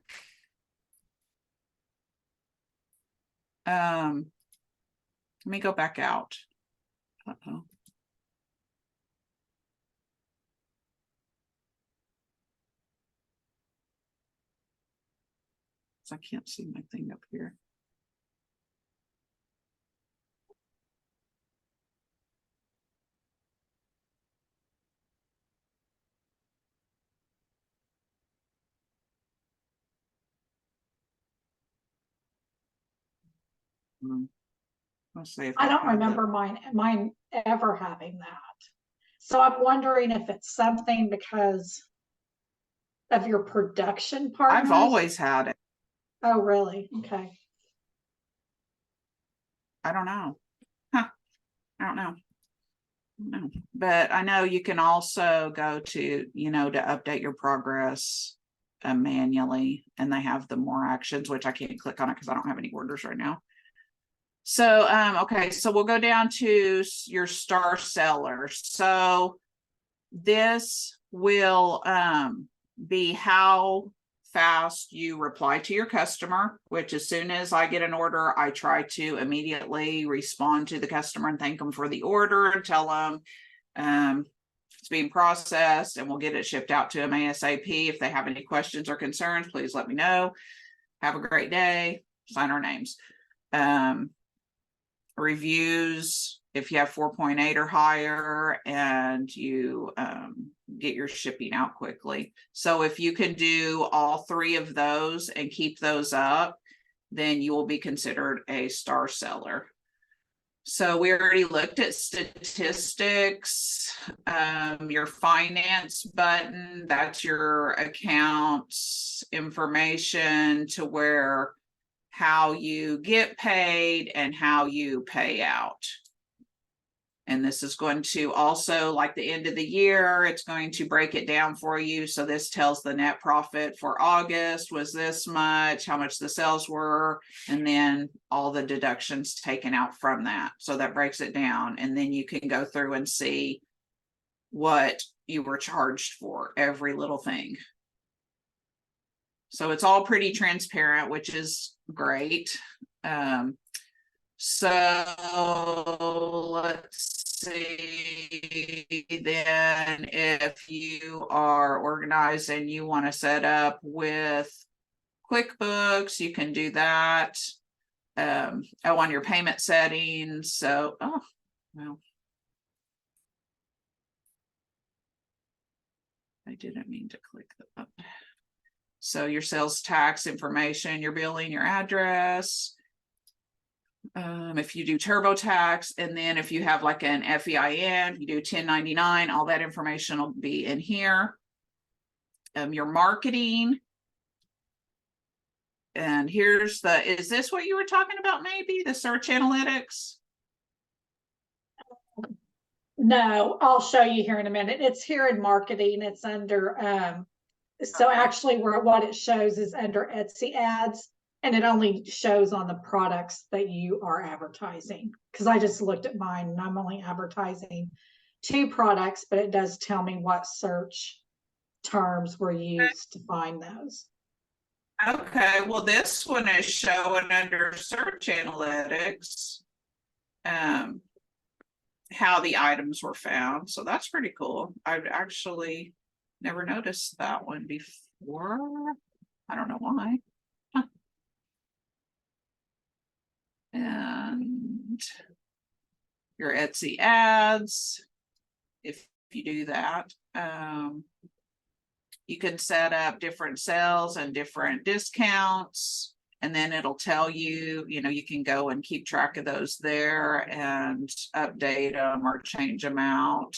[SPEAKER 1] Let me go back out. Uh-oh. I can't see my thing up here. Let's see if
[SPEAKER 2] I don't remember mine ever having that. So I'm wondering if it's something because of your production partners.
[SPEAKER 1] I've always had it.
[SPEAKER 2] Oh, really? Okay.
[SPEAKER 1] I don't know. Huh. I don't know. No, but I know you can also go to, to update your progress manually, and they have the more actions, which I can't click on it because I don't have any orders right now. So, okay, so we'll go down to your star seller. So this will be how fast you reply to your customer, which as soon as I get an order, I try to immediately respond to the customer and thank them for the order and tell them it's being processed, and we'll get it shipped out to them ASAP. If they have any questions or concerns, please let me know. Have a great day. Sign our names. reviews if you have 4.8 or higher, and you get your shipping out quickly. So if you can do all 3 of those and keep those up, then you will be considered a star seller. So we already looked at statistics. Your finance button, that's your accounts information to where how you get paid and how you pay out. And this is going to also, like the end of the year, it's going to break it down for you. So this tells the net profit for August was this much, how much the sales were, and then all the deductions taken out from that. So that breaks it down. And then you can go through and see what you were charged for every little thing. So it's all pretty transparent, which is great. So let's see, then if you are organized and you want to set up with QuickBooks, you can do that. On your payment settings. So, oh, well, I didn't mean to click the button. So your sales tax information, your billing, your address. If you do TurboTax, and then if you have like an FEIN, you do 1099, all that information will be in here. Your marketing. And here's is this what you were talking about? Maybe the search analytics?
[SPEAKER 2] No, I'll show you here in a minute. It's here in marketing. It's under, so actually what it shows is under Etsy ads, and it only shows on the products that you are advertising. Because I just looked at mine and I'm only advertising 2 products, but it does tell me what search terms were used to find those.
[SPEAKER 1] Okay, well, this one is showing under search analytics, how the items were found. So that's pretty cool. I've actually never noticed that one before. I don't know why. Huh. And your Etsy ads, if you do that, you can set up different sales and different discounts, and then it'll tell you, you can go and keep track of those there and update them or change them out.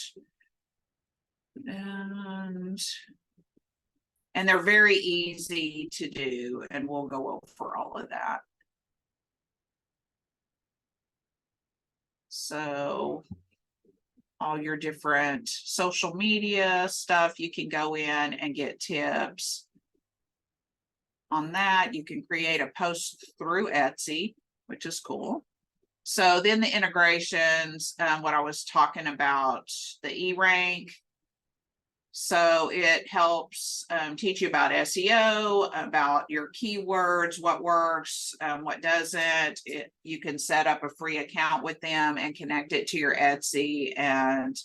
[SPEAKER 1] And they're very easy to do, and we'll go over all of that. So all your different social media stuff, you can go in and get tips on that. You can create a post through Etsy, which is cool. So then the integrations, what I was talking about, the E-Rank. So it helps teach you about SEO, about your keywords, what works, what doesn't. You can set up a free account with them and connect it to your Etsy and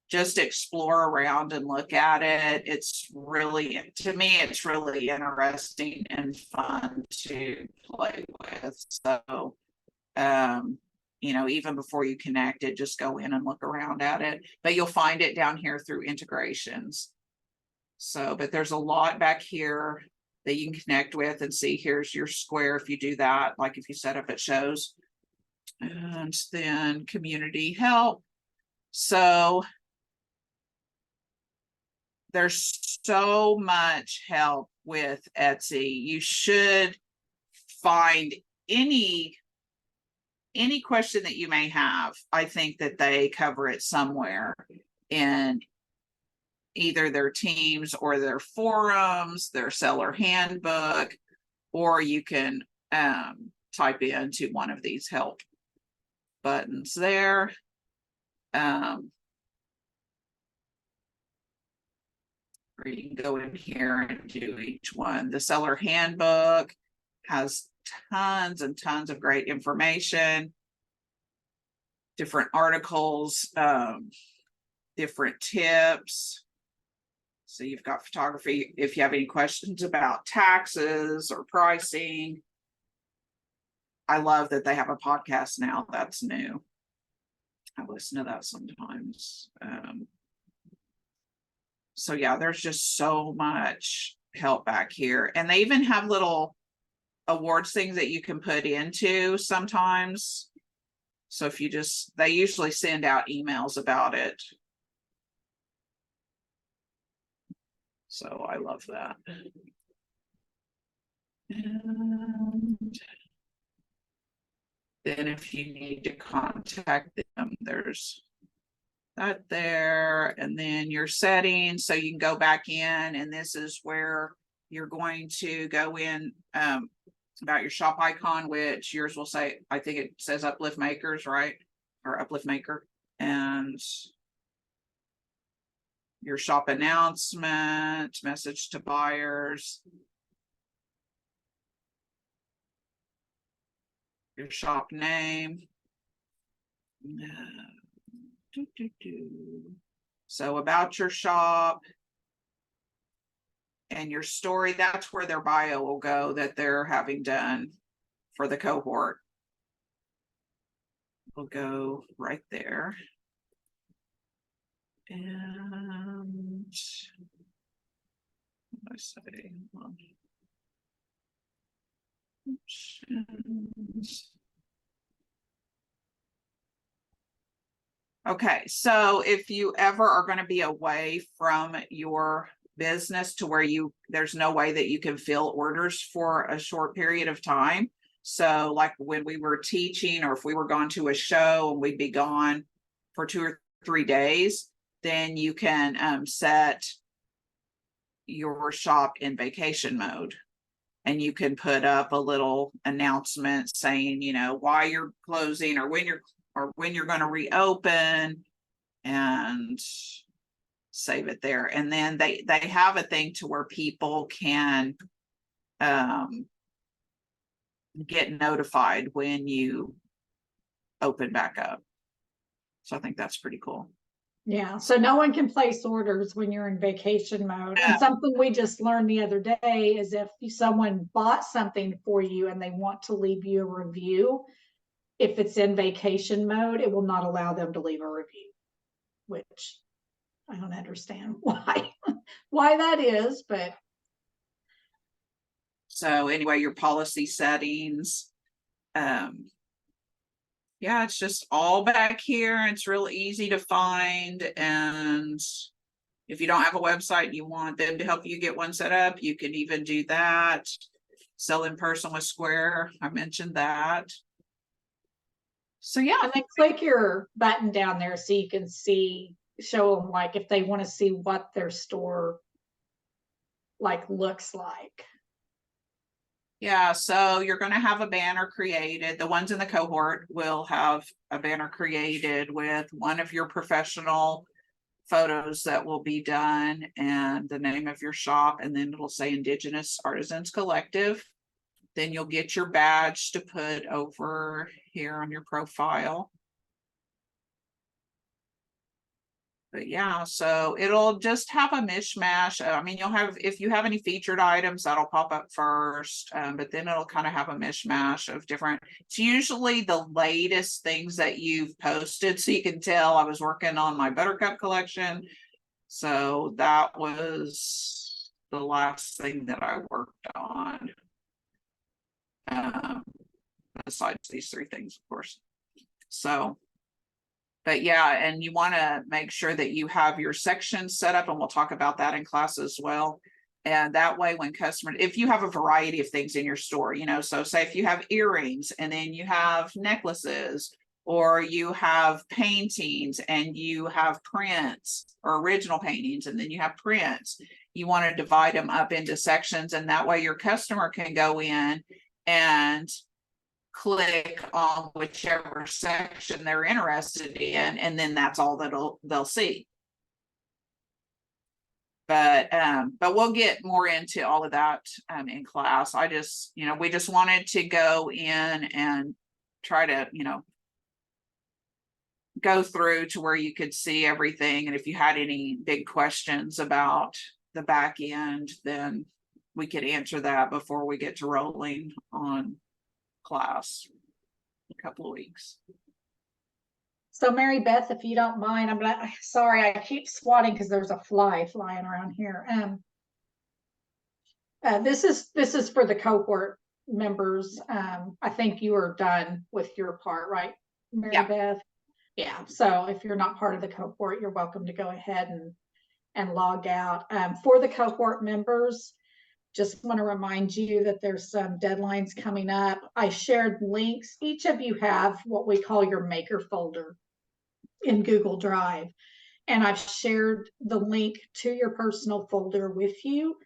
[SPEAKER 1] just explore around and look at it. It's really, to me, it's really interesting and fun to play with. So, even before you connect it, just go in and look around at it, but you'll find it down here through integrations. So, but there's a lot back here that you can connect with and see. Here's your square if you do that, like if you set up, it shows. And then community help. So there's so much help with Etsy. You should find any question that you may have. I think that they cover it somewhere in either their teams or their forums, their seller handbook, or you can type into one of these help buttons there. Or you can go in here and do each one. The seller handbook has tons and tons of great information, different articles, different tips. So you've got photography. If you have any questions about taxes or pricing, I love that they have a podcast now. That's new. I listen to that sometimes. So yeah, there's just so much help back here. And they even have little awards things that you can put into sometimes. So if you just, they usually send out emails about it. So I love that. And then if you need to contact them, there's that there, and then your settings, so you can go back in, and this is where you're going to go in about your shop icon, which yours will say, I think it says Uplift Makers, right? Or Uplift Maker. And your shop announcement, message to buyers, your shop name. So about your shop and your story, that's where their bio will go that they're having done for the cohort. Will go right there. And what did I say? Options. Okay, so if you ever are going to be away from your business to where there's no way that you can fill orders for a short period of time. So like when we were teaching, or if we were gone to a show and we'd be gone for 2 or 3 days, then you can set your shop in vacation mode. And you can put up a little announcement saying, why you're closing, or when you're going to reopen, and save it there. And then they have a thing to where people can get notified when you open back up. So I think that's pretty cool.
[SPEAKER 2] Yeah, so no one can place orders when you're in vacation mode. And something we just learned the other day is if someone bought something for you and they want to leave you a review, if it's in vacation mode, it will not allow them to leave a review, which I don't understand why that is, but.
[SPEAKER 1] So anyway, your policy settings, yeah, it's just all back here. It's real easy to find. And if you don't have a website and you want them to help you get one set up, you can even do that. Sell in person with Square, I mentioned that. So yeah.
[SPEAKER 2] And then click your button down there so you can show them like if they want to see what their store like looks like.
[SPEAKER 1] Yeah, so you're going to have a banner created. The ones in the cohort will have a banner created with one of your professional photos that will be done and the name of your shop, and then it'll say Indigenous Artisans Collective. Then you'll get your badge to put over here on your profile. But yeah, so it'll just have a mishmash. I mean, you'll have, if you have any featured items, that'll pop up first, but then it'll kind of have a mishmash of different, it's usually the latest things that you've posted. So you can tell I was working on my Buttercup collection. So that was the last thing that I worked on. Besides these 3 things, of course. So, but yeah, and you want to make sure that you have your sections set up, and we'll talk about that in class as well. And that way, when customers, if you have a variety of things in your store, so say if you have earrings and then you have necklaces, or you have paintings and you have prints, or original paintings and then you have prints, you want to divide them up into sections, and that way your customer can go in and click on whichever section they're interested in, and then that's all that they'll see. But we'll get more into all of that in class. I just, we just wanted to go in and try to, go through to where you could see everything. And if you had any big questions about the back end, then we could answer that before we get to rolling on class in a couple of weeks.
[SPEAKER 2] So Mary Beth, if you don't mind, sorry, I keep swatting because there's a fly flying around here. This is for the cohort members. I think you are done with your part, right, Mary
[SPEAKER 1] Yeah.
[SPEAKER 2] Beth? Yeah. So if you're not part of the cohort, you're welcome to go ahead and log out. For the cohort members, just want to remind you that there's some deadlines coming up. I shared links. Each of you have what we call your maker folder in Google Drive. And I've shared the link to your personal folder with you.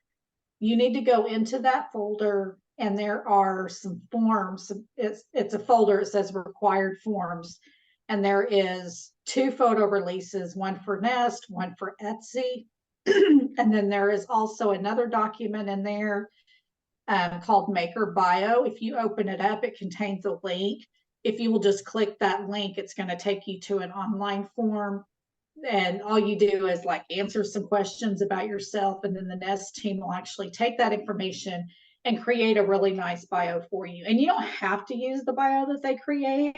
[SPEAKER 2] You need to go into that folder, and there are some forms. It's a folder. It says required forms. And there is 2 photo releases, one for Nest, one for Etsy. And then there is also another document in there called Maker Bio. If you open it up, it contains a link. If you will just click that link, it's going to take you to an online form. And all you do is like answer some questions about yourself. And then the Nest team will actually take that information and create a really nice bio for you. And you don't have to use the bio that they create,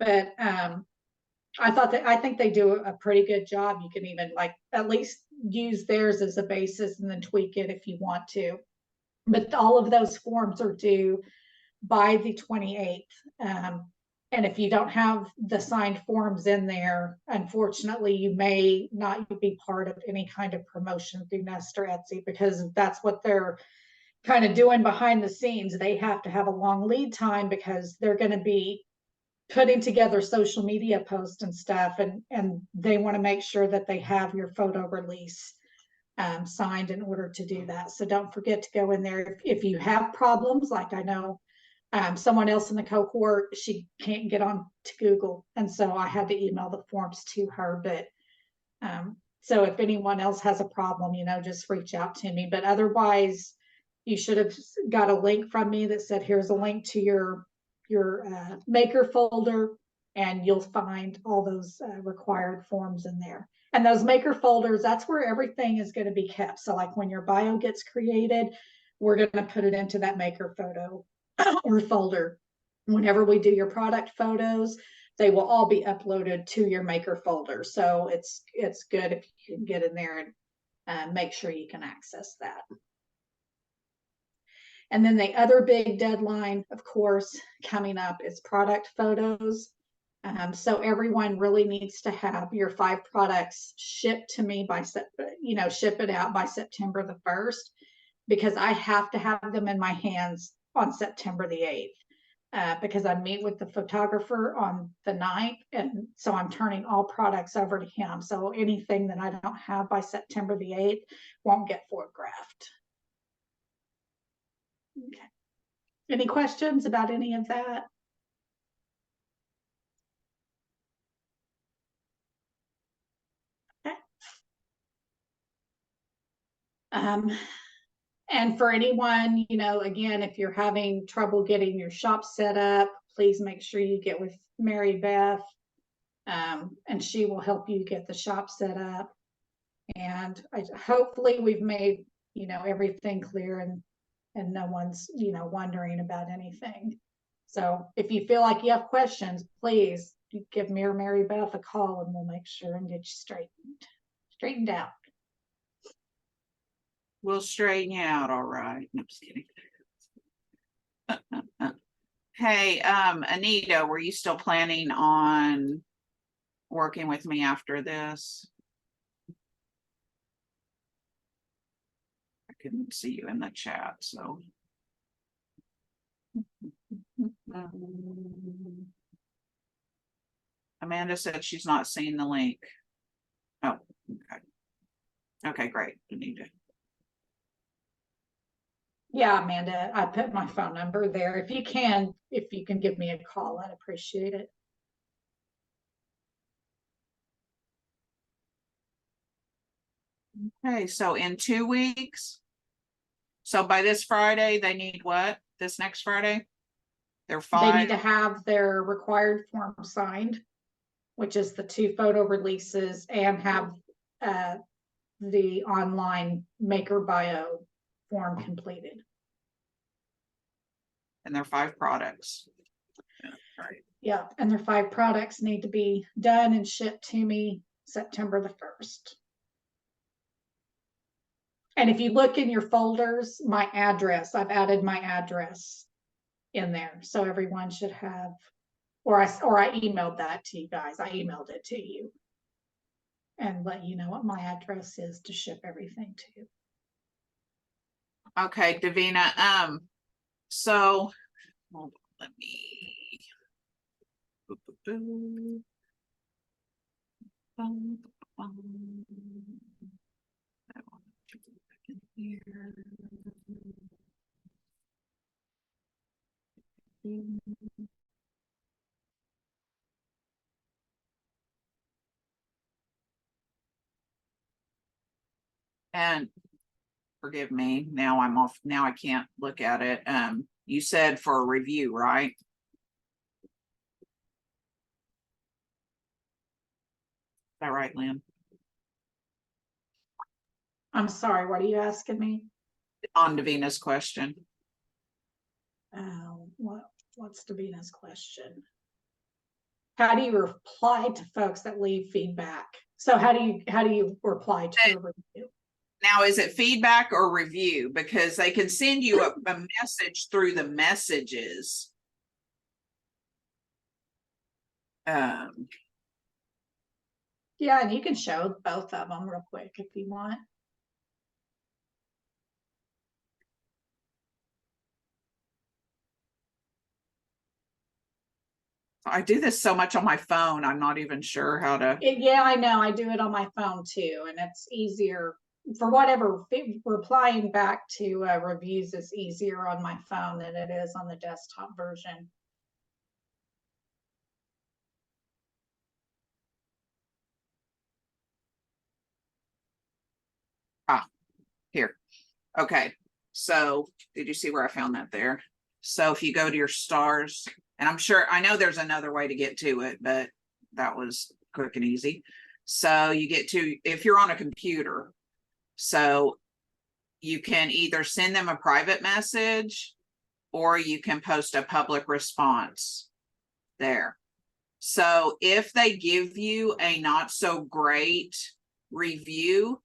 [SPEAKER 2] but I think they do a pretty good job. You can even like at least use theirs as a basis and then tweak it if you want to. But all of those forms are due by the 28th. And if you don't have the signed forms in there, unfortunately, you may not be part of any kind of promotion through Nest or Etsy, because that's what they're kind of doing behind the scenes. They have to have a long lead time because they're going to be putting together social media posts and stuff, and they want to make sure that they have your photo release signed in order to do that. So don't forget to go in there. If you have problems, like I know someone else in the cohort, she can't get on to Google, and so I had to email the forms to her. But so if anyone else has a problem, just reach out to me. But otherwise, you should have got a link from me that said, here's a link to your maker folder, and you'll find all those required forms in there. And those maker folders, that's where everything is going to be kept. So like when your bio gets created, we're going to put it into that maker photo or folder. Whenever we do your product photos, they will all be uploaded to your maker folder. So it's good if you can get in there and make sure you can access that. And then the other big deadline, of course, coming up is product photos. So everyone really needs to have your 5 products shipped to me by, ship it out by September the 1st, because I have to have them in my hands on September the 8th, because I meet with the photographer on the 9th. And so I'm turning all products over to him. So anything that I don't have by September the 8th won't get photographed. Okay. Any questions about any of that? Okay. And for anyone, again, if you're having trouble getting your shop set up, please make sure you get with Mary Beth, and she will help you get the shop set up. And hopefully we've made, everything clear, and no one's, wondering about anything. So if you feel like you have questions, please give me or Mary Beth a call, and we'll make sure and get you straightened out.
[SPEAKER 1] We'll straighten you out, all right. No, I'm just kidding. Hey, Anita, were you still planning on working with me after this? I couldn't see you in the chat, so. Amanda said she's not seeing the link. Oh, okay. Okay, great, Anita.
[SPEAKER 2] Yeah, Amanda, I put my phone number there. If you can give me a call, I'd appreciate it.
[SPEAKER 1] Okay, so in 2 weeks. So by this Friday, they need what? This next Friday? They're 5.
[SPEAKER 2] They need to have their required form signed, which is the 2 photo releases, and have the online maker bio form completed.
[SPEAKER 1] And there are 5 products. Right.
[SPEAKER 2] Yeah, and their 5 products need to be done and shipped to me September the 1st. And if you look in your folders, my address, I've added my address in there. So everyone should have, or I emailed that to you guys. I emailed it to you and let you know what my address is to ship everything to.
[SPEAKER 1] Okay, Davina. So hold on, let me. Here. And forgive me, now I'm off, now I can't look at it. You said for a review, right? Is that right, Lynn?
[SPEAKER 2] I'm sorry, what are you asking me?
[SPEAKER 1] On Davina's question.
[SPEAKER 2] What's Davina's question? How do you reply to folks that leave feedback? So how do you reply to a review?
[SPEAKER 1] Now, is it feedback or review? Because they can send you a message through the messages.
[SPEAKER 2] Yeah, and you can show both of them real quick if you want.
[SPEAKER 1] I do this so much on my phone, I'm not even sure how to.
[SPEAKER 2] Yeah, I know. I do it on my phone too, and it's easier for whatever. Replying back to reviews is easier on my phone than it is on the desktop version.
[SPEAKER 1] Here. Okay. So did you see where I found that there? So if you go to your stars, and I'm sure, I know there's another way to get to it, but that was quick and easy. So you get to, if you're on a computer, so you can either send them a private message or you can post a public response there. So if they give you a not so great review,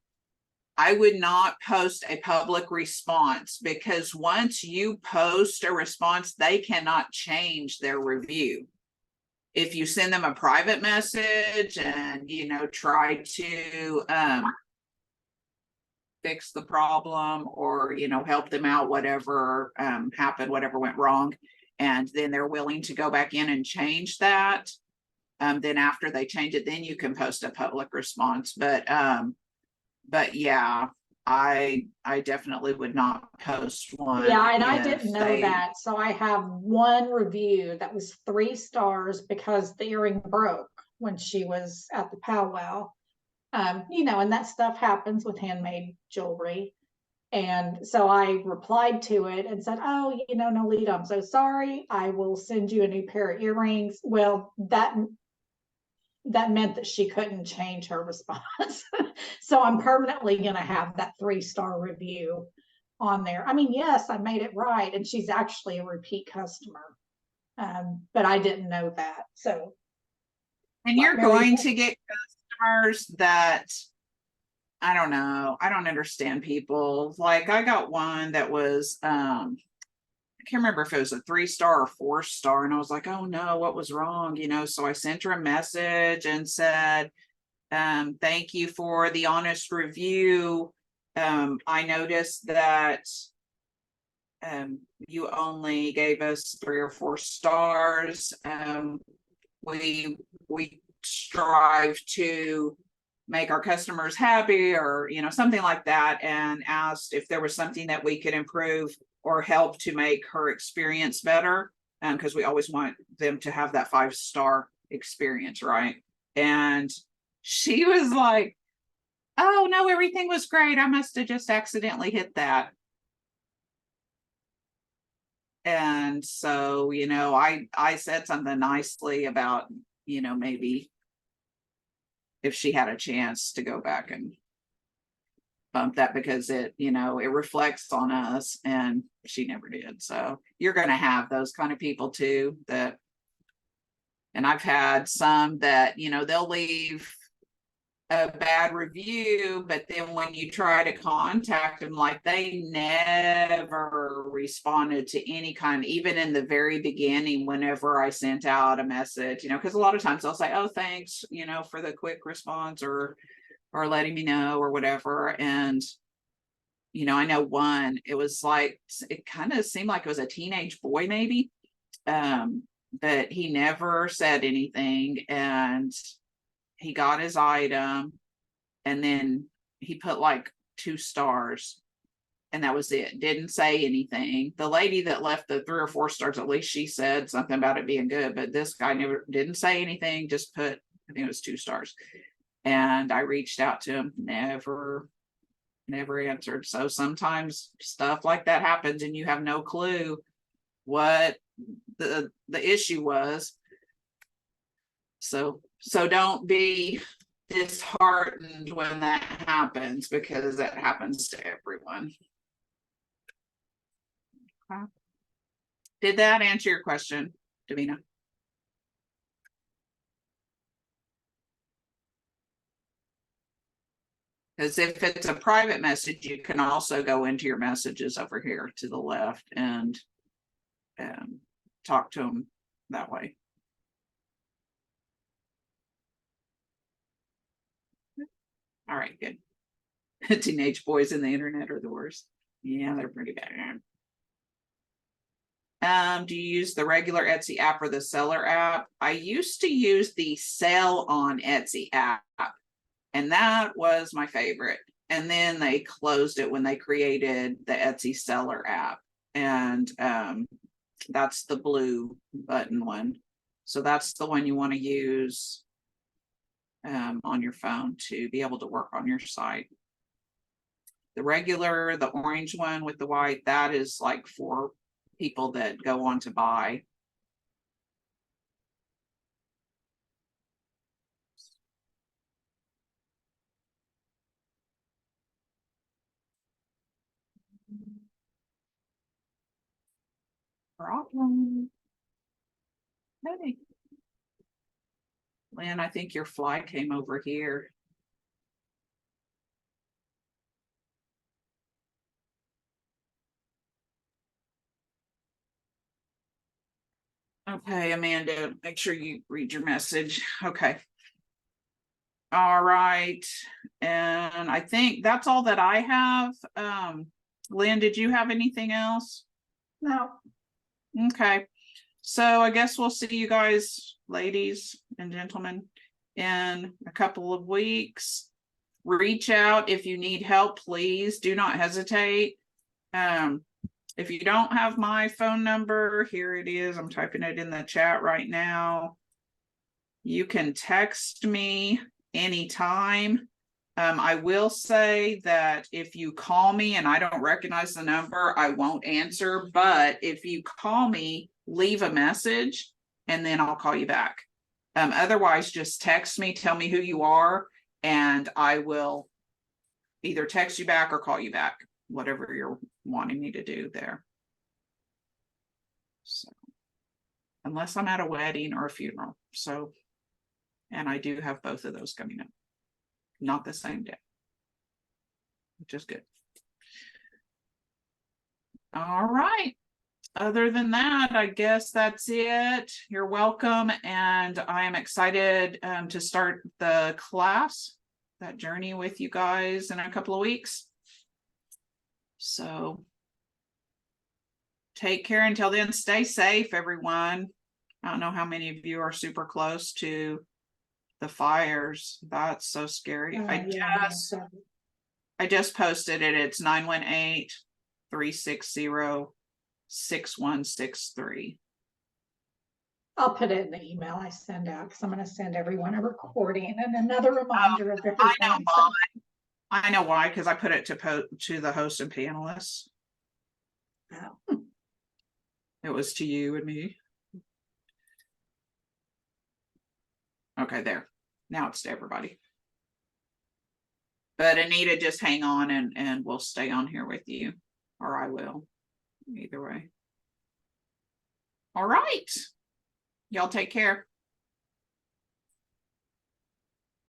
[SPEAKER 1] I would not post a public response, because once you post a response, they cannot change their review. If you send them a private message and, try to fix the problem or, help them out, whatever happened, whatever went wrong, and then they're willing to go back in and change that, then after they change it, then you can post a public response. But yeah, I definitely would not post one.
[SPEAKER 2] Yeah, and I didn't know that. So I have one review that was 3 stars because the earring broke when she was at the powwow. And that stuff happens with handmade jewelry. And so I replied to it and said, oh, Nolita, I'm so sorry. I will send you a new pair of earrings. Well, that meant that she couldn't change her response. So I'm permanently going to have that 3-star review on there. I mean, yes, I made it right. And she's actually a repeat customer. But I didn't know that. So.
[SPEAKER 1] And you're going to get customers that, I don't know. I don't understand people. Like I got one that was, I can't remember if it was a 3-star or 4-star. And I was like, oh no, what was wrong? So I sent her a message and said, thank you for the honest review. I noticed that you only gave us 3 or 4 stars. We strive to make our customers happy, or something like that, and asked if there was something that we could improve or help to make her experience better, because we always want them to have that 5-star experience, right? And she was like, oh no, everything was great, I must have just accidentally hit that. And so I said something nicely about maybe if she had a chance to go back and bump that because it, you know, it reflects on us, and she never did. So you're going to have those kind of people too that, and I've had some that, you know, they'll leave a bad review, but then when you try to contact them, like they never responded to any kind, even in the very beginning, whenever I sent out a message, you know, because a lot of times they'll say, oh, thanks, you know, for the quick response, or letting me know or whatever. And, you know, I know one, it was like, it kind of seemed like it was a teenage boy, maybe. But he never said anything, and he got his item, and then he put like 2 stars, and that was it. Didn't say anything. The lady that left the 3 or 4 stars, at least she said something about it being good, but this guy never didn't say anything, just put, I think it was 2 stars. And I reached out to him, never answered. So sometimes stuff like that happens and you have no clue what the issue was. So don't be disheartened when that happens, because that happens to everyone. Okay. Did that answer your question, Davina? Because if it's a private message, you can also go into your messages over here to the left and talk to them that way. All right, good. Teenage boys in the internet are the worst. Yeah, they're pretty bad. Do you use the regular Etsy app or the seller app? I used to use the sell on Etsy app, and that was my favorite. And then they closed it when they created the Etsy seller app. And that's the blue button one. So that's the one you want to use on your phone to be able to work on your site. The regular, the orange one with the white, that is like for people that go on to buy. Problem. Hey. Lynn, I think your fly came over here. Okay, Amanda, make sure you read your message. Okay. All right. And I think that's all that I have. Lynn, did you have anything else?
[SPEAKER 2] No.
[SPEAKER 1] Okay. So I guess we'll see you guys, ladies and gentlemen, in a couple of weeks. Reach out if you need help, please. Do not hesitate. If you don't have my phone number, here it is. I'm typing it in the chat right now. You can text me anytime. I will say that if you call me and I don't recognize the number, I won't answer. But if you call me, leave a message and then I'll call you back. Otherwise, just text me, tell me who you are, and I will either text you back or call you back, whatever you're wanting me to do there. So, unless I'm at a wedding or a funeral. So, and I do have both of those coming up. Not the same day, which is good. All right. Other than that, I guess that's it. You're welcome. And I am excited to start the class, that journey with you guys in a couple of weeks. So take care until then. Stay safe, everyone. I don't know how many of you are super close to the fires. That's so scary. I just posted it. It's 918-360-6163.
[SPEAKER 2] I'll put it in the email I send out because I'm going to send everyone a recording and another reminder of everything.
[SPEAKER 1] I know why. I know why, because I put it to the host and panelists.
[SPEAKER 2] Oh.
[SPEAKER 1] It was to you and me. Okay, there. Now it's to everybody. But Anita, just hang on and we'll stay on here with you, or I will, either way. All right. Y'all take care.